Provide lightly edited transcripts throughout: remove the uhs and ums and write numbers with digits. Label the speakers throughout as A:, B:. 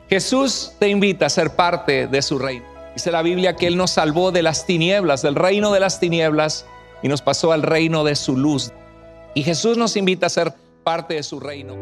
A: Jesús te invita a ser parte de su reino. Dice la Biblia que Él nos salvó de las tinieblas, del reino de las tinieblas, y nos pasó al reino de su luz. Y Jesús nos invita a ser parte de su reino.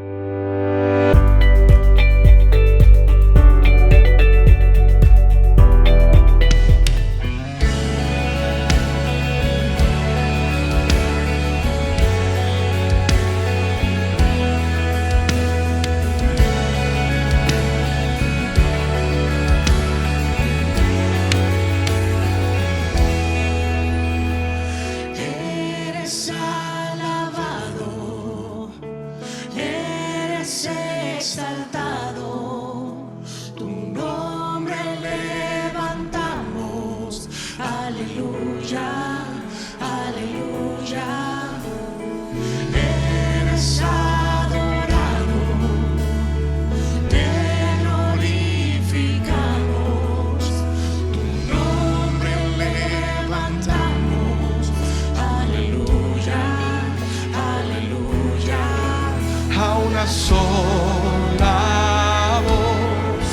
B: Sola voz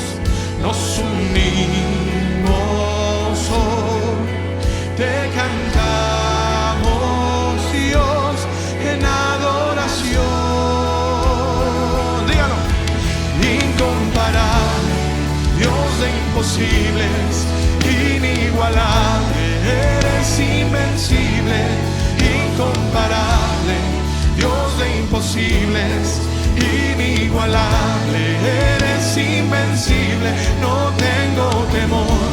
B: nos unimos hoy, te cantamos, Dios, en adoración. Dígalo. Incomparable, Dios de imposibles, inigualable, eres invencible. Incomparable, Dios de imposibles, inigualable, eres invencible. No tengo temor,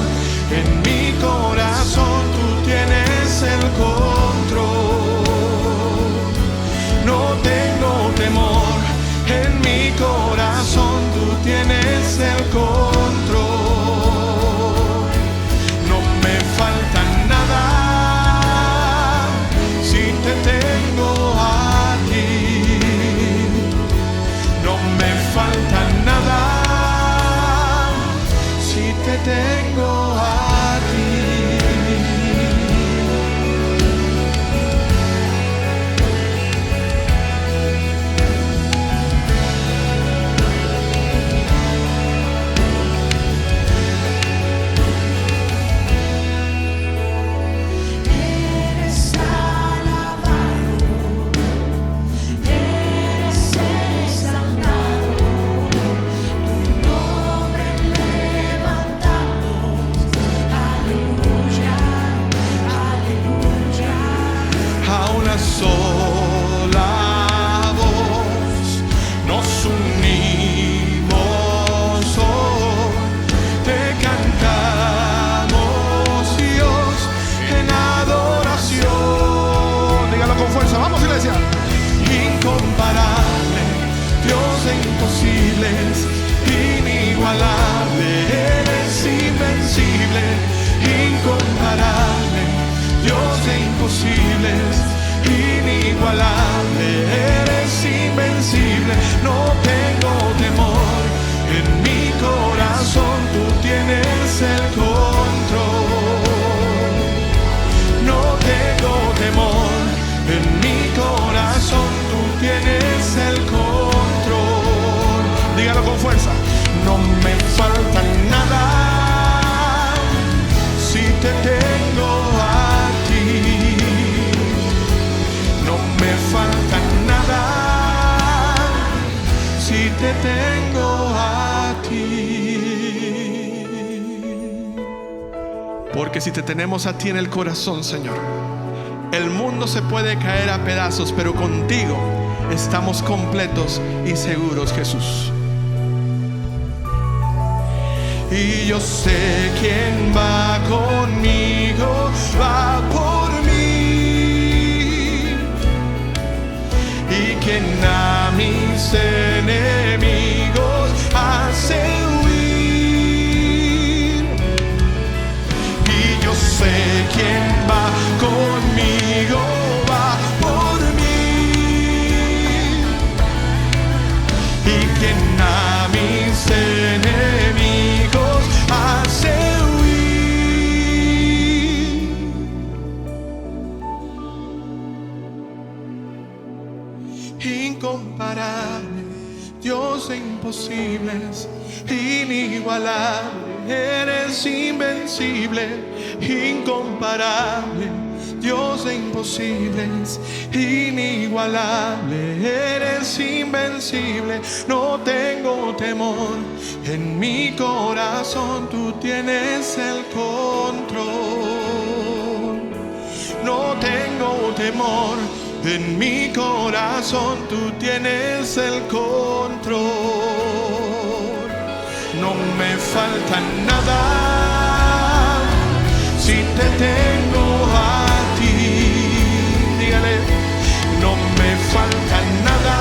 B: en mi corazón tú tienes el control. No tengo temor, en mi corazón tú tienes el control. No me falta nada si te tengo a ti. No me falta nada si te tengo a ti. Sola voz nos unimos hoy, te cantamos, Dios, en adoración. Dígalo con fuerza, vamos, iglesia. Incomparable, Dios de imposibles, inigualable, eres invencible. Incomparable, Dios de imposibles, inigualable, eres invencible. No tengo temor, en mi corazón tú tienes el control. No tengo temor, en mi corazón tú tienes el control. Dígalo con fuerza. No me falta nada si te tengo a ti. No me falta nada si te tengo a ti. Porque si te tenemos a ti en el corazón, Señor, el mundo se puede caer a pedazos, pero contigo estamos completos y seguros, Jesús. Y yo sé quién va conmigo, va por mí, y quien a mis enemigos hace huir. Y yo sé quién va conmigo, va por mí, y quien a mis enemigos hace huir. Incomparable, Dios de imposibles, inigualable, eres invencible, incomparable, Dios de imposibles, inigualable, eres invencible, no tengo temor, en mi corazón tú tienes el control. No tengo temor, en mi corazón tú tienes el control. No me falta nada si te tengo a ti. Dígale, no me falta nada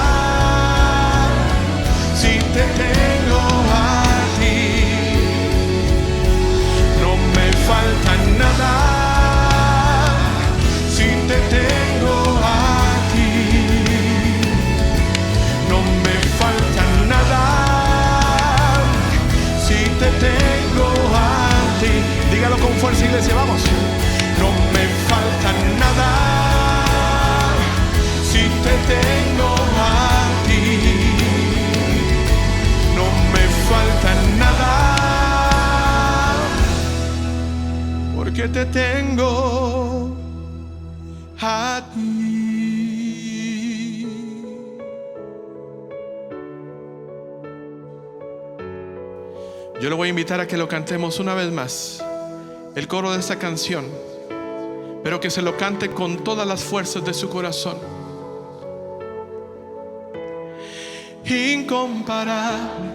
B: si te tengo a ti. No me falta nada si te tengo a ti. No me falta nada si te tengo a ti. Dígalo con fuerza, iglesia, vamos. No me falta nada si te tengo a ti. No me falta nada porque te tengo a ti. Yo le voy a invitar a que lo cantemos una vez más, el coro de esta canción, pero que se lo cante con todas las fuerzas de su corazón. Incomparable,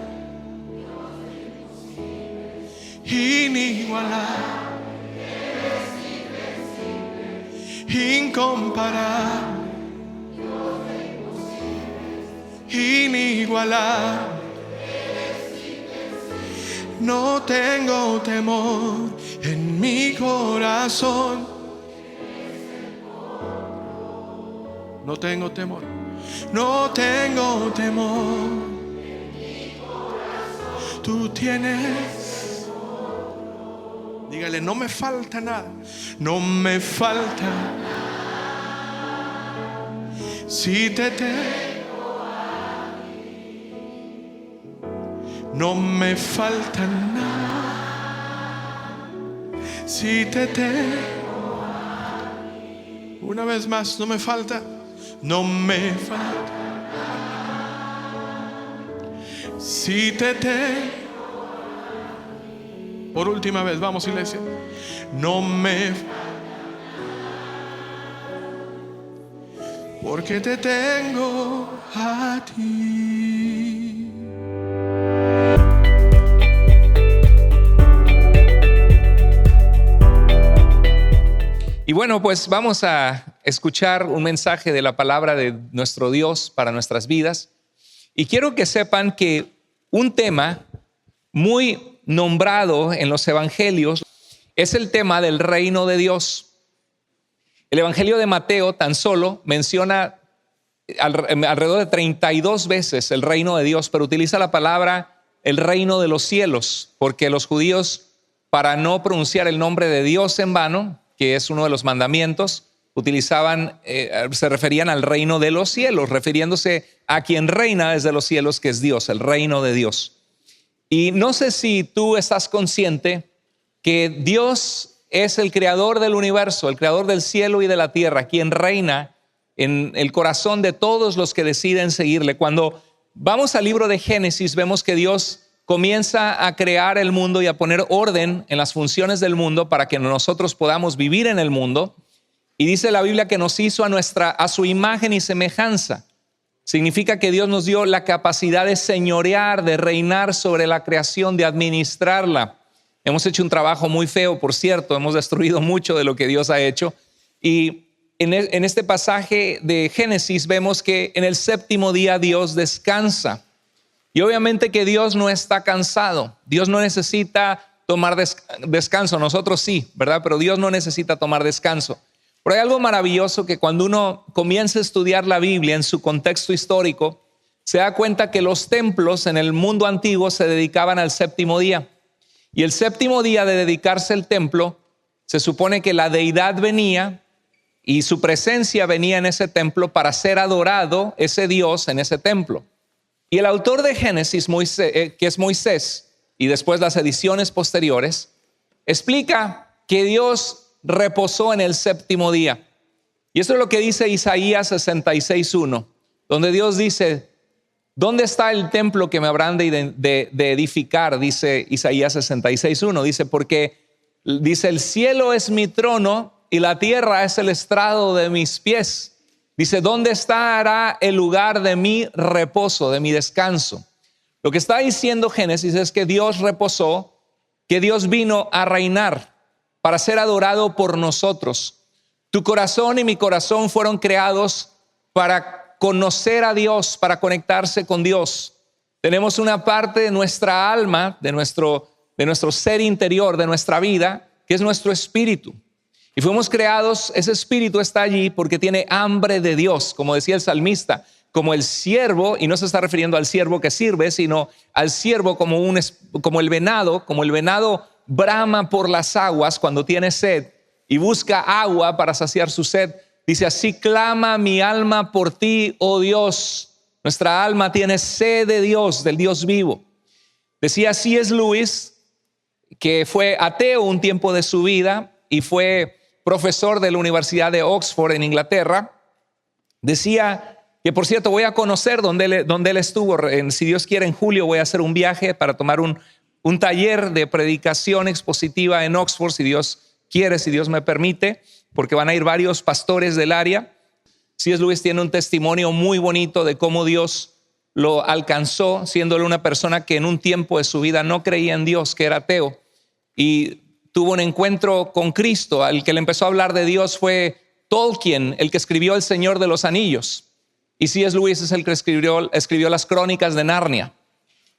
B: inigualable, incomparable, inigualable. No tengo temor, en mi corazón. No tengo temor, no tengo temor. Tú tienes. Dígale, no me falta nada, no me falta nada. Si te tengo, no me falta nada. Si te tengo, una vez más, no me falta, no me falta. Si te tengo, por última vez, vamos, iglesia, no me falta, porque te tengo a ti.
A: Y bueno, pues vamos a escuchar un mensaje de la palabra de nuestro Dios para nuestras vidas. Y quiero que sepan que un tema muy nombrado en los evangelios es el tema del reino de Dios. El evangelio de Mateo tan solo menciona alrededor de 32 veces el reino de Dios, pero utiliza la palabra el reino de los cielos, porque los judíos, para no pronunciar el nombre de Dios en vano, que es uno de los mandamientos, se referían al reino de los cielos, refiriéndose a quien reina desde los cielos, que es Dios, el reino de Dios. Y no sé si tú estás consciente que Dios es el creador del universo, el creador del cielo y de la tierra, quien reina en el corazón de todos los que deciden seguirle. Cuando vamos al libro de Génesis, vemos que Dios comienza a crear el mundo y a poner orden en las funciones del mundo para que nosotros podamos vivir en el mundo. Y dice la Biblia que nos hizo a su imagen y semejanza. Significa que Dios nos dio la capacidad de señorear, de reinar sobre la creación, de administrarla. Hemos hecho un trabajo muy feo, por cierto, hemos destruido mucho de lo que Dios ha hecho. Y en este pasaje de Génesis vemos que en el séptimo día Dios descansa. Y obviamente que Dios no está cansado. Dios no necesita tomar descanso. Nosotros sí, ¿verdad? Pero Dios no necesita tomar descanso. Pero hay algo maravilloso que cuando uno comienza a estudiar la Biblia en su contexto histórico, se da cuenta que los templos en el mundo antiguo se dedicaban al séptimo día. Y el séptimo día de dedicarse el templo, se supone que la deidad venía y su presencia venía en ese templo para ser adorado ese Dios en ese templo. Y el autor de Génesis, que es Moisés, y después las ediciones posteriores, explica que Dios reposó en el séptimo día. Y eso es lo que dice Isaías 66:1, donde Dios dice: ¿dónde está el templo que me habrán de edificar? Dice Isaías 66:1. Dice, porque dice, el cielo es mi trono y la tierra es el estrado de mis pies. Dice, ¿dónde estará el lugar de mi reposo, de mi descanso? Lo que está diciendo Génesis es que Dios reposó, que Dios vino a reinar para ser adorado por nosotros. Tu corazón y mi corazón fueron creados para conocer a Dios, para conectarse con Dios. Tenemos una parte de nuestra alma, de nuestro ser interior, de nuestra vida, que es nuestro espíritu. Y fuimos creados, ese espíritu está allí porque tiene hambre de Dios, como decía el salmista, como el ciervo, y no se está refiriendo al ciervo que sirve, sino al ciervo como el venado brama por las aguas cuando tiene sed y busca agua para saciar su sed. Dice, así clama mi alma por ti, oh Dios. Nuestra alma tiene sed de Dios, del Dios vivo. Decía C.S. Lewis, que fue ateo un tiempo de su vida y fue profesor de la Universidad de Oxford en Inglaterra. Decía que, por cierto, voy a conocer donde él estuvo. Si Dios quiere, en julio voy a hacer un viaje para tomar un taller de predicación expositiva en Oxford, si Dios quiere, si Dios me permite, porque van a ir varios pastores del área. C.S. Lewis tiene un testimonio muy bonito de cómo Dios lo alcanzó, siéndole una persona que en un tiempo de su vida no creía en Dios, que era ateo, y tuvo un encuentro con Cristo. Al que le empezó a hablar de Dios fue Tolkien, el que escribió El Señor de los Anillos. Y C.S. Lewis es el que escribió las Crónicas de Narnia.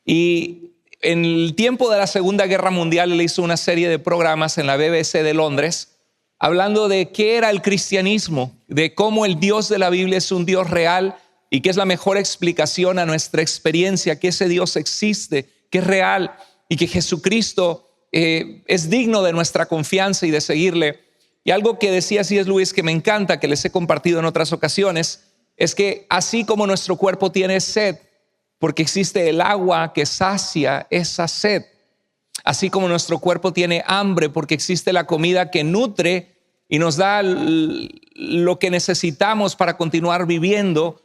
A: Y en el tiempo de la Segunda Guerra Mundial, él hizo una serie de programas en la BBC de Londres, hablando de qué era el cristianismo, de cómo el Dios de la Biblia es un Dios real y que es la mejor explicación a nuestra experiencia, que ese Dios existe, que es real y que Jesucristo es digno de nuestra confianza y de seguirle. Y algo que decía C.S. Lewis que me encanta, que les he compartido en otras ocasiones, es que así como nuestro cuerpo tiene sed, porque existe el agua que sacia esa sed, así como nuestro cuerpo tiene hambre, porque existe la comida que nutre y nos da lo que necesitamos para continuar viviendo.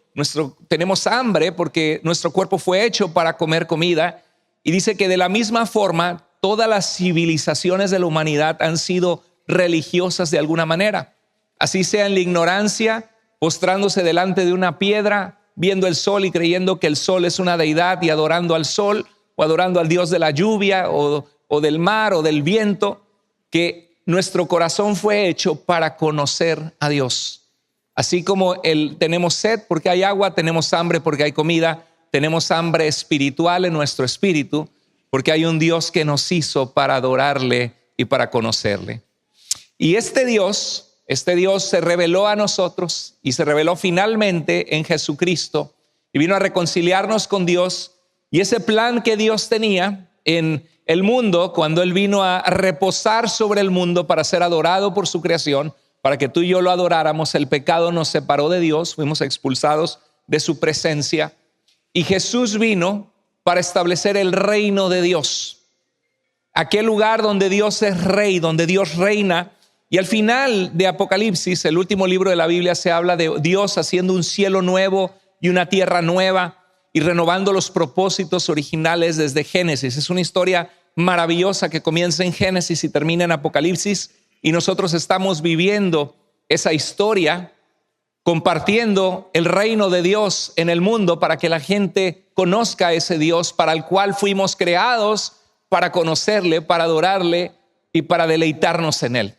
A: Tenemos hambre porque nuestro cuerpo fue hecho para comer comida. Y dice que de la misma forma, todas las civilizaciones de la humanidad han sido religiosas de alguna manera. Así sea en la ignorancia, postrándose delante de una piedra, viendo el sol y creyendo que el sol es una deidad y adorando al sol, o adorando al Dios de la lluvia o del mar o del viento, que nuestro corazón fue hecho para conocer a Dios. Así como tenemos sed porque hay agua, tenemos hambre porque hay comida, tenemos hambre espiritual en nuestro espíritu, porque hay un Dios que nos hizo para adorarle y para conocerle. Y este Dios se reveló a nosotros y se reveló finalmente en Jesucristo y vino a reconciliarnos con Dios. Y ese plan que Dios tenía en el mundo, cuando Él vino a reposar sobre el mundo para ser adorado por su creación, para que tú y yo lo adoráramos, el pecado nos separó de Dios, fuimos expulsados de su presencia. Y Jesús vino para establecer el reino de Dios, aquel lugar donde Dios es rey, donde Dios reina. Y al final de Apocalipsis, el último libro de la Biblia, se habla de Dios haciendo un cielo nuevo y una tierra nueva y renovando los propósitos originales desde Génesis. Es una historia maravillosa que comienza en Génesis y termina en Apocalipsis, y nosotros estamos viviendo esa historia, compartiendo el reino de Dios en el mundo para que la gente conozca a ese Dios para el cual fuimos creados, para conocerle, para adorarle y para deleitarnos en Él.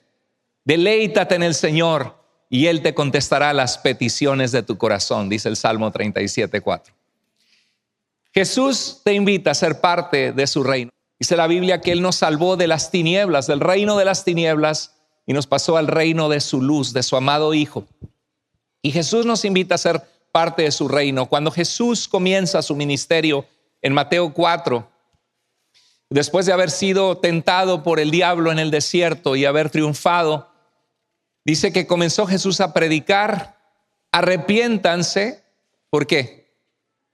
A: Deleítate en el Señor y Él te contestará las peticiones de tu corazón, dice el Salmo 37:4. Jesús te invita a ser parte de su reino. Dice la Biblia que Él nos salvó de las tinieblas, del reino de las tinieblas, y nos pasó al reino de su luz, de su amado Hijo. Y Jesús nos invita a ser parte de su reino. Cuando Jesús comienza su ministerio en Mateo 4, después de haber sido tentado por el diablo en el desierto y haber triunfado, dice que comenzó Jesús a predicar: arrepiéntanse. ¿Por qué?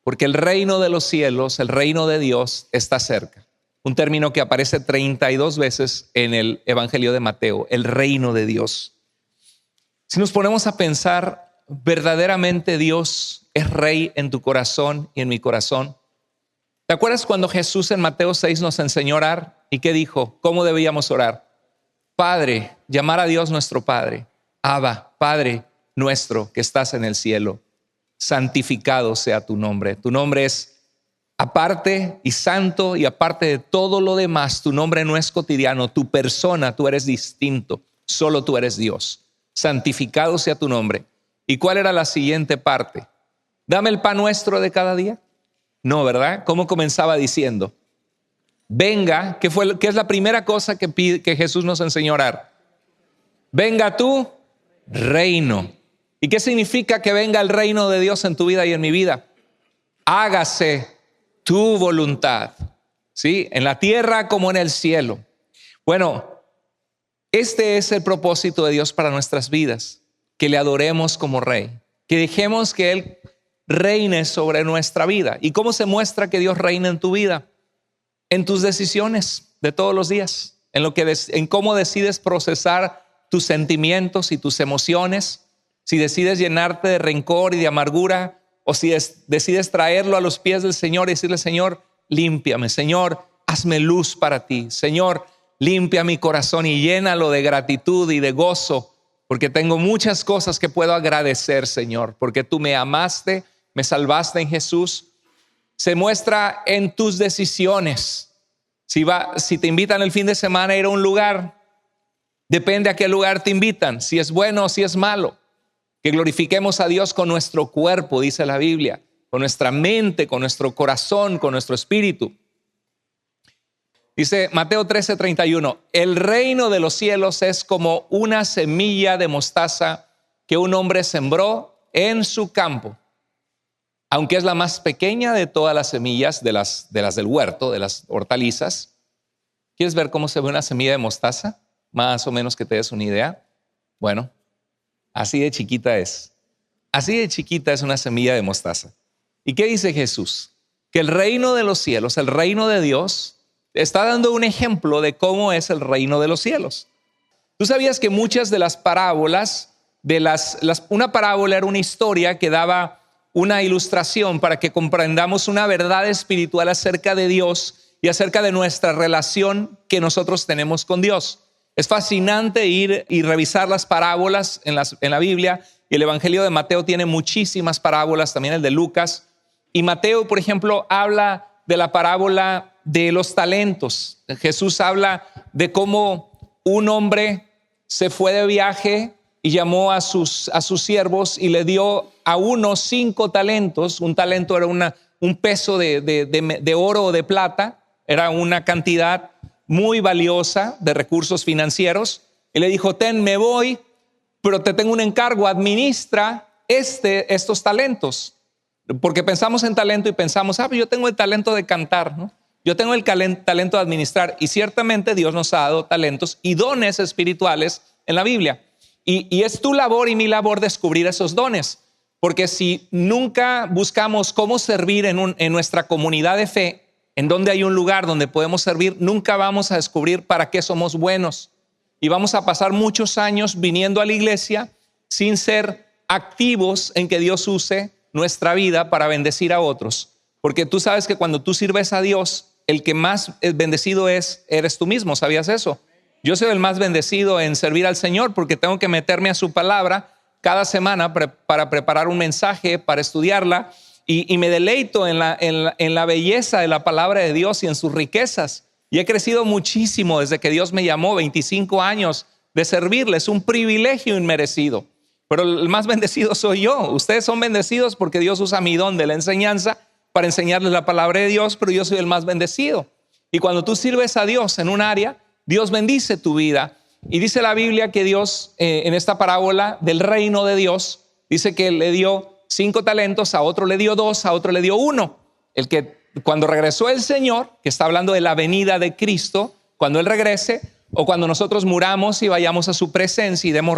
A: porque el reino de los cielos, el reino de Dios está cerca. Un término que aparece 32 veces en el Evangelio de Mateo, el reino de Dios. Si nos ponemos a pensar, verdaderamente Dios es rey en tu corazón y en mi corazón. ¿Te acuerdas cuando Jesús en Mateo 6 nos enseñó a orar? ¿Y qué dijo? ¿Cómo debíamos orar? Padre, llamar a Dios nuestro Padre. Abba, Padre nuestro que estás en el cielo. Santificado sea tu nombre. Tu nombre es aparte y santo, y aparte de todo lo demás, tu nombre no es cotidiano. Tu persona, tú eres distinto. Solo tú eres Dios. Santificado sea tu nombre. ¿Y cuál era la siguiente parte? Dame el pan nuestro de cada día. No, ¿verdad? ¿Cómo comenzaba diciendo? Venga, ¿qué es la primera cosa que Jesús nos enseñó a orar? Venga tu reino. ¿Y qué significa que venga el reino de Dios en tu vida y en mi vida? Hágase tu voluntad, ¿sí? En la tierra como en el cielo. Bueno, este es el propósito de Dios para nuestras vidas, que le adoremos como rey, que dejemos que Él reine sobre nuestra vida. ¿Y cómo se muestra que Dios reina en tu vida? En tus decisiones de todos los días, en cómo decides procesar tus sentimientos y tus emociones, si decides llenarte de rencor y de amargura, o si decides traerlo a los pies del Señor y decirle: Señor, límpiame, Señor, hazme luz para ti, Señor, limpia mi corazón y llénalo de gratitud y de gozo, porque tengo muchas cosas que puedo agradecer, Señor, porque tú me amaste, me salvaste en Jesús. Se muestra en tus decisiones. Si te invitan el fin de semana a ir a un lugar, depende a qué lugar te invitan, si es bueno o si es malo. Que glorifiquemos a Dios con nuestro cuerpo, dice la Biblia, con nuestra mente, con nuestro corazón, con nuestro espíritu. Dice Mateo 13:31, el reino de los cielos es como una semilla de mostaza que un hombre sembró en su campo. Aunque es la más pequeña de todas las semillas de las del huerto, de las hortalizas. ¿Quieres ver cómo se ve una semilla de mostaza? Más o menos que te des una idea. Bueno, así de chiquita es. Así de chiquita es una semilla de mostaza. ¿Y qué dice Jesús? Que el reino de los cielos, el reino de Dios, está dando un ejemplo de cómo es el reino de los cielos. ¿Tú sabías que muchas de las parábolas, una parábola era una historia que daba una ilustración para que comprendamos una verdad espiritual acerca de Dios y acerca de nuestra relación que nosotros tenemos con Dios? Es fascinante ir y revisar las parábolas en la Biblia, y el Evangelio de Mateo tiene muchísimas parábolas, también el de Lucas. Y Mateo, por ejemplo, habla de la parábola de los talentos. Jesús habla de cómo un hombre se fue de viaje y llamó a sus siervos y le dio a uno 5 talentos. Un talento era un peso de oro o de plata, era una cantidad muy valiosa de recursos financieros. Y le dijo: ten, me voy, pero te tengo un encargo, administra estos talentos. Porque pensamos en talento y pensamos: pues yo tengo el talento de cantar, ¿no? Yo tengo el talento de administrar. Y ciertamente Dios nos ha dado talentos y dones espirituales en la Biblia. Y es tu labor y mi labor descubrir esos dones. Porque si nunca buscamos cómo servir en nuestra comunidad de fe, en donde hay un lugar donde podemos servir, nunca vamos a descubrir para qué somos buenos. Y vamos a pasar muchos años viniendo a la iglesia sin ser activos en que Dios use nuestra vida para bendecir a otros. Porque tú sabes que cuando tú sirves a Dios, el que más bendecido eres tú mismo. ¿Sabías eso? Yo soy el más bendecido en servir al Señor porque tengo que meterme a su palabra cada semana para preparar un mensaje, para estudiarla, y me deleito en la belleza de la palabra de Dios y en sus riquezas. Y he crecido muchísimo desde que Dios me llamó, 25 años de servirle. Es un privilegio inmerecido. Pero el más bendecido soy yo. Ustedes son bendecidos porque Dios usa mi don de la enseñanza para enseñarles la palabra de Dios, pero yo soy el más bendecido. Y cuando tú sirves a Dios en un área, Dios bendice tu vida. Y dice la Biblia que Dios, en esta parábola del reino de Dios, dice que le dio 5 talentos, a otro le dio 2, a otro le dio 1. El que cuando regresó el Señor, que está hablando de la venida de Cristo, cuando Él regrese, o cuando nosotros muramos y vayamos a su presencia y demos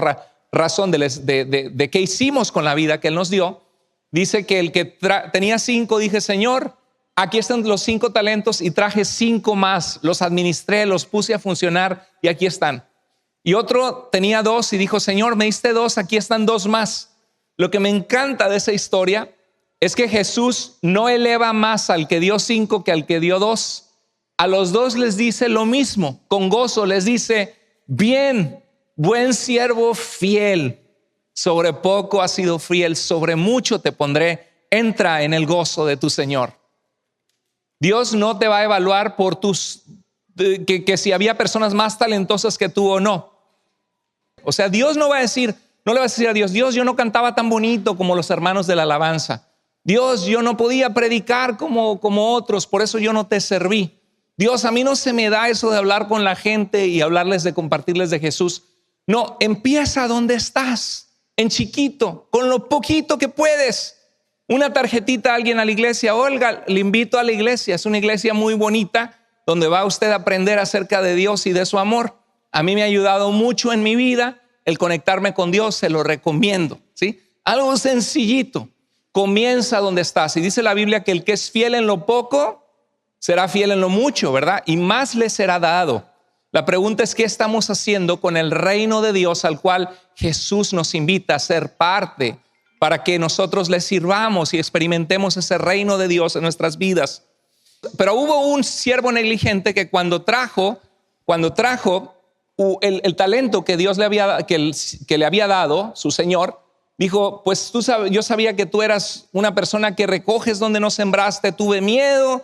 A: razón de qué hicimos con la vida que Él nos dio, Dice que el que tenía 5, dije, Señor, aquí están los 5 talentos y traje 5 más. Los administré, los puse a funcionar y aquí están. Y otro tenía 2 y dijo, Señor, me diste 2, aquí están 2 más. Lo que me encanta de esa historia es que Jesús no eleva más al que dio 5 que al que dio 2. A los 2 les dice lo mismo, con gozo les dice, bien, buen siervo fiel, sobre poco has sido fiel, sobre mucho te pondré, entra en el gozo de tu Señor. Dios no te va a evaluar por que si había personas más talentosas que tú o no. O sea, Dios no va a decir, no le vas a decir a Dios, Dios, yo no cantaba tan bonito como los hermanos de la alabanza. Dios, yo no podía predicar como otros, por eso yo no te serví. Dios, a mí no se me da eso de hablar con la gente y hablarles de compartirles de Jesús. No, empieza donde estás, en chiquito, con lo poquito que puedes. Una tarjetita a alguien a la iglesia, Olga, le invito a la iglesia. Es una iglesia muy bonita donde va usted a aprender acerca de Dios y de su amor. A mí me ha ayudado mucho en mi vida el conectarme con Dios, se lo recomiendo, ¿sí? Algo sencillito, comienza donde estás. Y dice la Biblia que el que es fiel en lo poco, será fiel en lo mucho, ¿verdad? Y más le será dado. La pregunta es, ¿qué estamos haciendo con el reino de Dios al cual Jesús nos invita a ser parte para que nosotros le sirvamos y experimentemos ese reino de Dios en nuestras vidas? Pero hubo un siervo negligente que cuando trajo el talento que Dios le había dado, su Señor, dijo, pues yo sabía que tú eras una persona que recoges donde no sembraste, tuve miedo,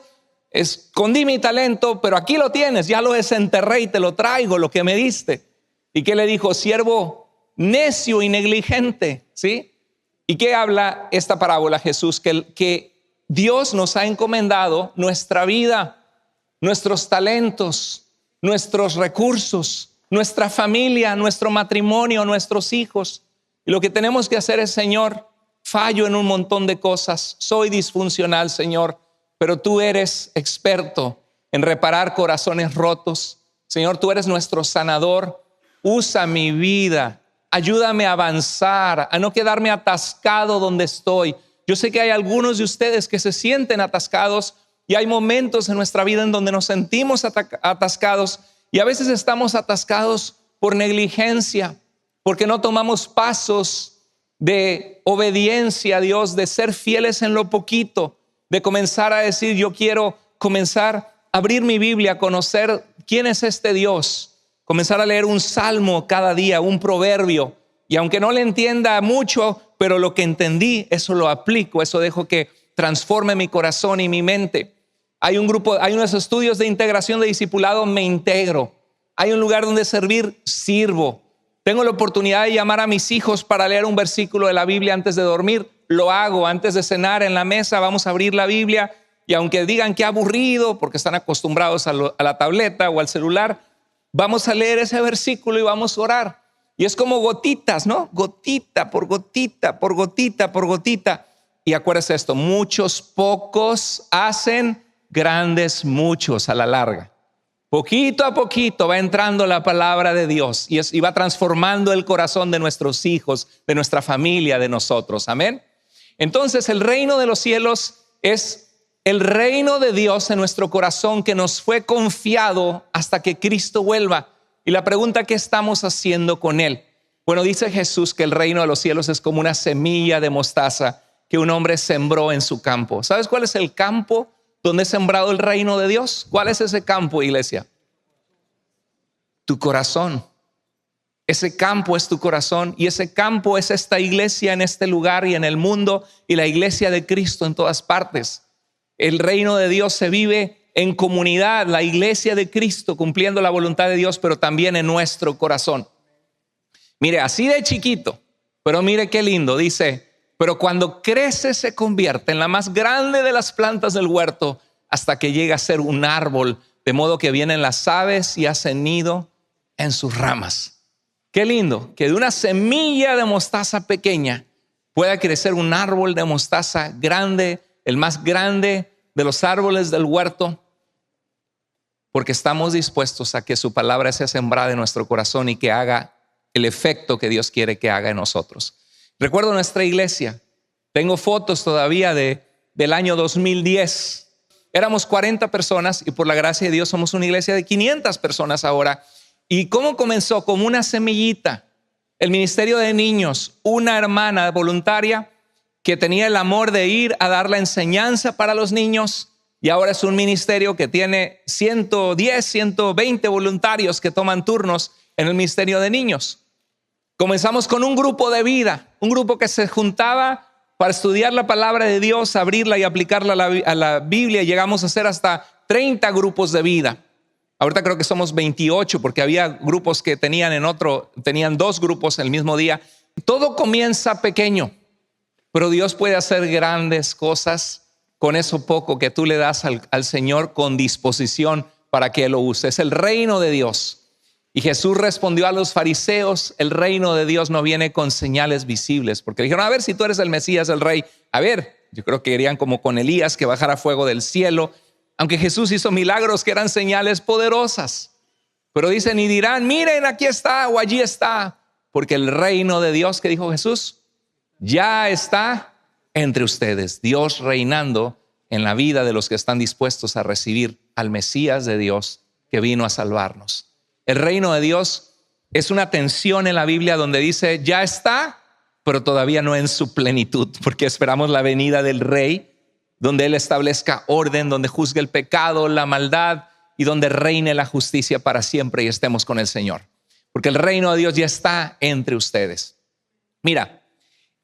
A: escondí mi talento, pero aquí lo tienes, ya lo desenterré y te lo traigo, lo que me diste. ¿Y qué le dijo? Siervo necio y negligente, ¿sí? ¿Y qué habla esta parábola, Jesús? Que Dios nos ha encomendado nuestra vida, nuestros talentos, nuestros recursos, nuestra familia, nuestro matrimonio, nuestros hijos. Y lo que tenemos que hacer es, Señor, fallo en un montón de cosas, soy disfuncional, Señor, pero tú eres experto en reparar corazones rotos. Señor, tú eres nuestro sanador. Usa mi vida. Ayúdame a avanzar, a no quedarme atascado donde estoy. Yo sé que hay algunos de ustedes que se sienten atascados y hay momentos en nuestra vida en donde nos sentimos atascados y a veces estamos atascados por negligencia, porque no tomamos pasos de obediencia a Dios, de ser fieles en lo poquito, de comenzar a decir, yo quiero comenzar a abrir mi Biblia, conocer quién es este Dios, comenzar a leer un salmo cada día, un proverbio, y aunque no le entienda mucho, pero lo que entendí, eso lo aplico, eso dejo que transforme mi corazón y mi mente. Hay unos estudios de integración de discipulado, me integro. Hay un lugar donde servir, sirvo. Tengo la oportunidad de llamar a mis hijos para leer un versículo de la Biblia antes de dormir, lo hago. Antes de cenar en la mesa vamos a abrir la Biblia y aunque digan que aburrido porque están acostumbrados a la tableta o al celular, vamos a leer ese versículo y vamos a orar. Y es como gotitas, ¿no? Gotita por gotita, por gotita, por gotita. Y acuérdese esto, pocos hacen grandes muchos a la larga. Poquito a poquito va entrando la palabra de Dios y va transformando el corazón de nuestros hijos, de nuestra familia, de nosotros. Amén. Entonces el reino de los cielos es el reino de Dios en nuestro corazón que nos fue confiado hasta que Cristo vuelva. Y la pregunta, ¿qué estamos haciendo con él? Bueno, dice Jesús que el reino de los cielos es como una semilla de mostaza que un hombre sembró en su campo. ¿Sabes cuál es el campo donde es sembrado el reino de Dios? ¿Cuál es ese campo, iglesia? Tu corazón. Ese campo es tu corazón y ese campo es esta iglesia en este lugar y en el mundo y la iglesia de Cristo en todas partes. El reino de Dios se vive en comunidad, la iglesia de Cristo cumpliendo la voluntad de Dios, pero también en nuestro corazón. Mire, así de chiquito, pero mire qué lindo, dice, pero cuando crece se convierte en la más grande de las plantas del huerto hasta que llega a ser un árbol, de modo que vienen las aves y hacen nido en sus ramas. Qué lindo que de una semilla de mostaza pequeña pueda crecer un árbol de mostaza grande, el más grande de los árboles del huerto, porque estamos dispuestos a que su palabra sea sembrada en nuestro corazón y que haga el efecto que Dios quiere que haga en nosotros. Recuerdo nuestra iglesia. Tengo fotos todavía del año 2010. Éramos 40 personas y por la gracia de Dios somos una iglesia de 500 personas ahora. ¿Y cómo comenzó? Como una semillita. El ministerio de niños, una hermana voluntaria que tenía el amor de ir a dar la enseñanza para los niños, y ahora es un ministerio que tiene 110, 120 voluntarios que toman turnos en el ministerio de niños. Comenzamos con un grupo de vida, un grupo que se juntaba para estudiar la palabra de Dios, abrirla y aplicarla a la Biblia, y llegamos a ser hasta 30 grupos de vida. Ahorita creo que somos 28 porque había grupos que tenían 2 grupos el mismo día. Todo comienza pequeño, pero Dios puede hacer grandes cosas con eso poco que tú le das al Señor con disposición para que Él lo use. Es el reino de Dios. Y Jesús respondió a los fariseos: el reino de Dios no viene con señales visibles, porque dijeron: a ver, si tú eres el Mesías, el rey. A ver, yo creo que querían como con Elías, que bajara fuego del cielo, aunque Jesús hizo milagros que eran señales poderosas. Pero dicen y dirán: miren, aquí está o allí está, porque el reino de Dios, ¿qué dijo Jesús? Ya está entre ustedes. Dios reinando en la vida de los que están dispuestos a recibir al Mesías de Dios que vino a salvarnos. El reino de Dios es una tensión en la Biblia donde dice ya está, pero todavía no en su plenitud, porque esperamos la venida del Rey, donde Él establezca orden, donde juzgue el pecado, la maldad, y donde reine la justicia para siempre y estemos con el Señor. Porque el reino de Dios ya está entre ustedes. Mira,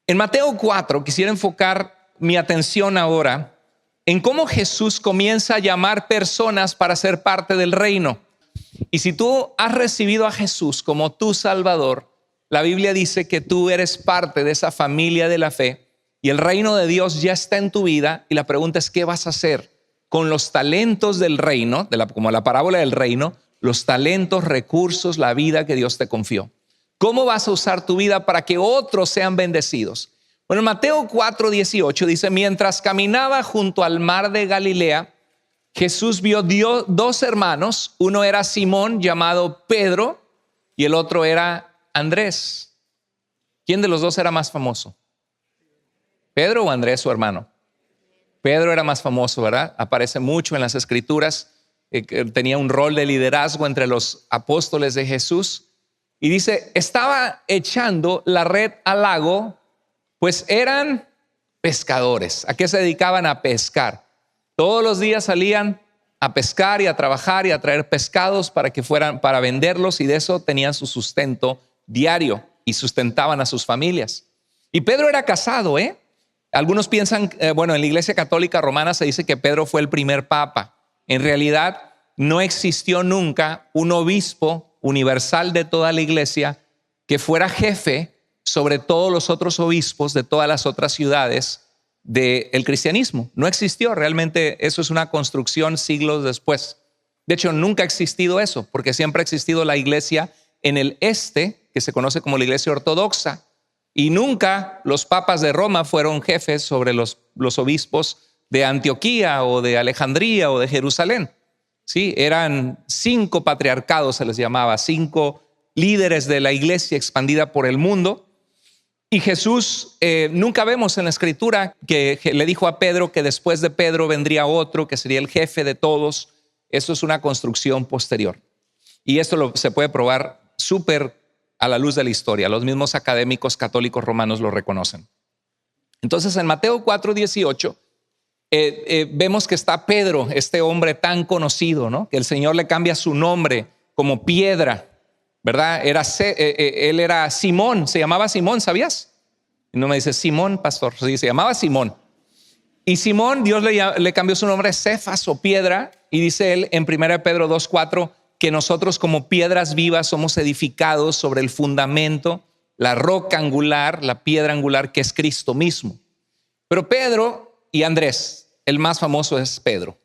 A: en Mateo 4 quisiera enfocar mi atención ahora en cómo Jesús comienza a llamar personas para ser parte del reino. Y si tú has recibido a Jesús como tu Salvador, la Biblia dice que tú eres parte de esa familia de la fe y el reino de Dios ya está en tu vida. Y la pregunta es: ¿qué vas a hacer con los talentos del reino, como la parábola del reino, los talentos, recursos, la vida que Dios te confió? ¿Cómo vas a usar tu vida para que otros sean bendecidos? Bueno, en Mateo 4:18 dice: mientras caminaba junto al mar de Galilea, Jesús vio 2 hermanos. Uno era Simón, llamado Pedro, y el otro era Andrés. ¿Quién de los dos era más famoso? ¿Pedro o Andrés, su hermano? Pedro era más famoso, ¿verdad? Aparece mucho en las Escrituras. Tenía un rol de liderazgo entre los apóstoles de Jesús. Y dice: estaba echando la red al lago, pues eran pescadores. ¿A qué se dedicaban? A pescar. Todos los días salían a pescar y a trabajar y a traer pescados para venderlos, y de eso tenían su sustento diario y sustentaban a sus familias. Y Pedro era casado, ¿eh? Algunos piensan, en la Iglesia Católica Romana se dice que Pedro fue el primer papa. En realidad no existió nunca un obispo universal de toda la iglesia que fuera jefe sobre todos los otros obispos de todas las otras ciudades del cristianismo. No existió, realmente eso es una construcción siglos después. De hecho, nunca ha existido eso, porque siempre ha existido la iglesia en el este, que se conoce como la iglesia ortodoxa, y nunca los papas de Roma fueron jefes sobre los obispos de Antioquía o de Alejandría o de Jerusalén. Sí, eran 5 patriarcados, se les llamaba, 5 líderes de la iglesia expandida por el mundo. Y Jesús, nunca vemos en la Escritura que le dijo a Pedro que después de Pedro vendría otro que sería el jefe de todos. Eso es una construcción posterior. Y esto se puede probar súper a la luz de la historia. Los mismos académicos católicos romanos lo reconocen. Entonces, en Mateo 4:18, vemos que está Pedro, este hombre tan conocido, ¿no? Que el Señor le cambia su nombre como piedra, ¿verdad? Él era Simón, se llamaba Simón, ¿sabías? Y no me dice Simón, pastor, sí, se llamaba Simón. Y Simón, Dios le cambió su nombre Cefas o piedra, y dice él en 1 Pedro 2:4 que nosotros como piedras vivas somos edificados sobre el fundamento, la roca angular, la piedra angular que es Cristo mismo. Pero Pedro y Andrés, el más famoso es Pedro.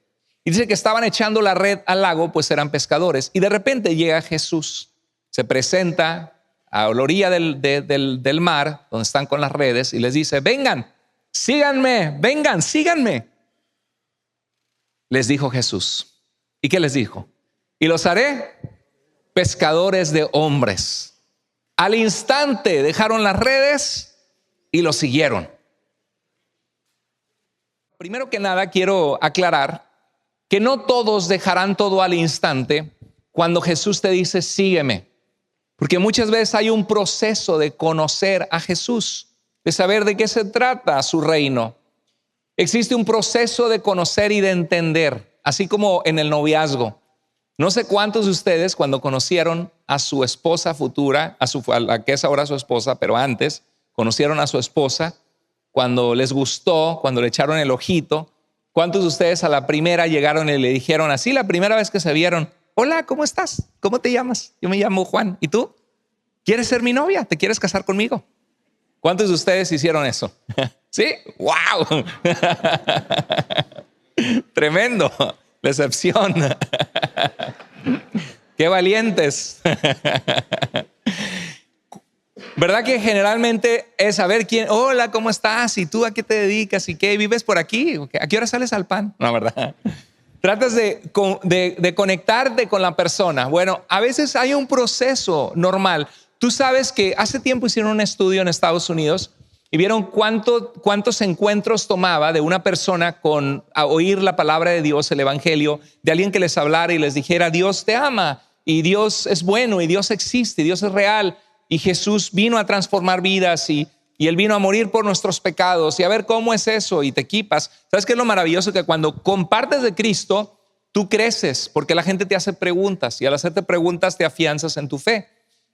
A: Y dice que estaban echando la red al lago, pues eran pescadores, y de repente llega Jesús. Se presenta a la orilla del mar, donde están con las redes, y les dice: vengan, síganme, vengan, síganme. Les dijo Jesús. ¿Y qué les dijo? Y los haré pescadores de hombres. Al instante dejaron las redes y lo siguieron. Primero que nada quiero aclarar que no todos dejarán todo al instante cuando Jesús te dice sígueme, porque muchas veces hay un proceso de conocer a Jesús, de saber de qué se trata su reino. Existe un proceso de conocer y de entender, así como en el noviazgo. No sé cuántos de ustedes cuando conocieron a su esposa futura, a la que es ahora su esposa, pero antes conocieron a su esposa, cuando les gustó, cuando le echaron el ojito, ¿cuántos de ustedes a la primera llegaron y le dijeron así la primera vez que se vieron? Hola, ¿cómo estás? ¿Cómo te llamas? Yo me llamo Juan. ¿Y tú? ¿Quieres ser mi novia? ¿Te quieres casar conmigo? ¿Cuántos de ustedes hicieron eso? ¿Sí? ¡Wow! Tremendo. Decepción. ¡Qué valientes! ¿Verdad que generalmente es saber quién? Hola, ¿cómo estás? ¿Y tú a qué te dedicas? ¿Y qué? ¿Vives por aquí? ¿A qué hora sales al pan? No, ¿verdad? Tratas de conectarte con la persona. Bueno, a veces hay un proceso normal. Tú sabes que hace tiempo hicieron un estudio en Estados Unidos y vieron cuántos encuentros tomaba de una persona a oír la palabra de Dios, el evangelio, de alguien que les hablara y les dijera, Dios te ama y Dios es bueno y Dios existe y Dios es real y Jesús vino a transformar vidas y Él vino a morir por nuestros pecados y a ver cómo es eso y te equipas. ¿Sabes qué es lo maravilloso? Que cuando compartes de Cristo, tú creces porque la gente te hace preguntas y al hacerte preguntas te afianzas en tu fe.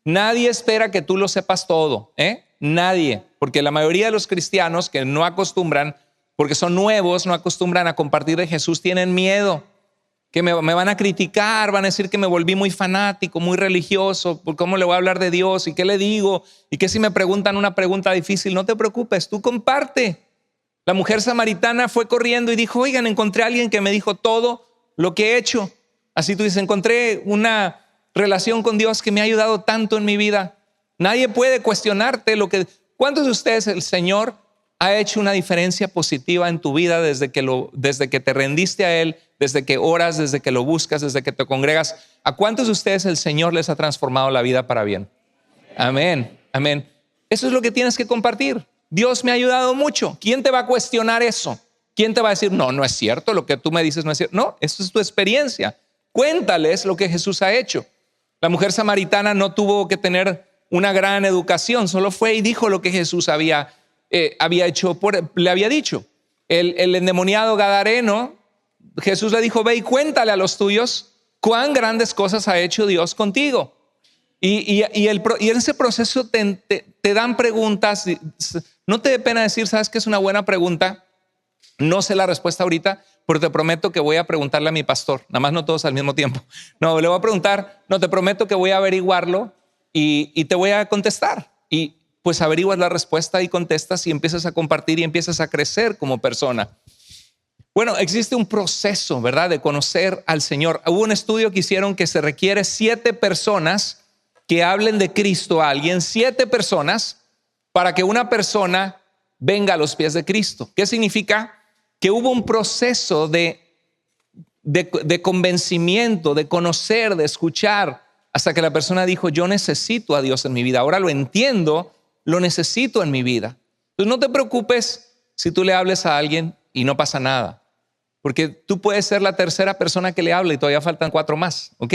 A: Nadie espera que tú lo sepas todo, Nadie, porque la mayoría de los cristianos que no acostumbran, porque son nuevos, no acostumbran a compartir de Jesús, tienen miedo, que me van a criticar, van a decir que me volví muy fanático, muy religioso, por cómo le voy a hablar de Dios y qué le digo, y que si me preguntan una pregunta difícil, no te preocupes, tú comparte. La mujer samaritana fue corriendo y dijo, oigan, encontré a alguien que me dijo todo lo que he hecho. Así tú dices, encontré una relación con Dios que me ha ayudado tanto en mi vida. Nadie puede cuestionarte ¿cuántos de ustedes el Señor ha hecho una diferencia positiva en tu vida desde que te rendiste a Él, desde que oras, desde que lo buscas, desde que te congregas? ¿A cuántos de ustedes el Señor les ha transformado la vida para bien? Amén, amén. Eso es lo que tienes que compartir. Dios me ha ayudado mucho. ¿Quién te va a cuestionar eso? ¿Quién te va a decir, no es cierto, lo que tú me dices no es cierto? No, eso es tu experiencia. Cuéntales lo que Jesús ha hecho. La mujer samaritana no tuvo que tener una gran educación, solo fue y dijo lo que Jesús había hecho, le había dicho. El endemoniado gadareno, Jesús le dijo, ve y cuéntale a los tuyos cuán grandes cosas ha hecho Dios contigo. Y en ese proceso te dan preguntas. No te dé pena decir, ¿sabes qué es una buena pregunta? No sé la respuesta ahorita, pero te prometo que voy a preguntarle a mi pastor. Nada más no todos al mismo tiempo. No, le voy a preguntar, te prometo que voy a averiguarlo y te voy a contestar. Y pues averiguas la respuesta y contestas y empiezas a compartir y empiezas a crecer como persona. Bueno, existe un proceso, ¿verdad?, de conocer al Señor. Hubo un estudio que hicieron que se requiere 7 personas que hablen de Cristo a alguien, 7 personas para que una persona venga a los pies de Cristo. ¿Qué significa? Que hubo un proceso de convencimiento, de conocer, de escuchar, hasta que la persona dijo, yo necesito a Dios en mi vida. Ahora lo entiendo, lo necesito en mi vida. Entonces no te preocupes si tú le hables a alguien y no pasa nada, porque tú puedes ser la tercera persona que le hable y todavía faltan 4 más, ¿ok?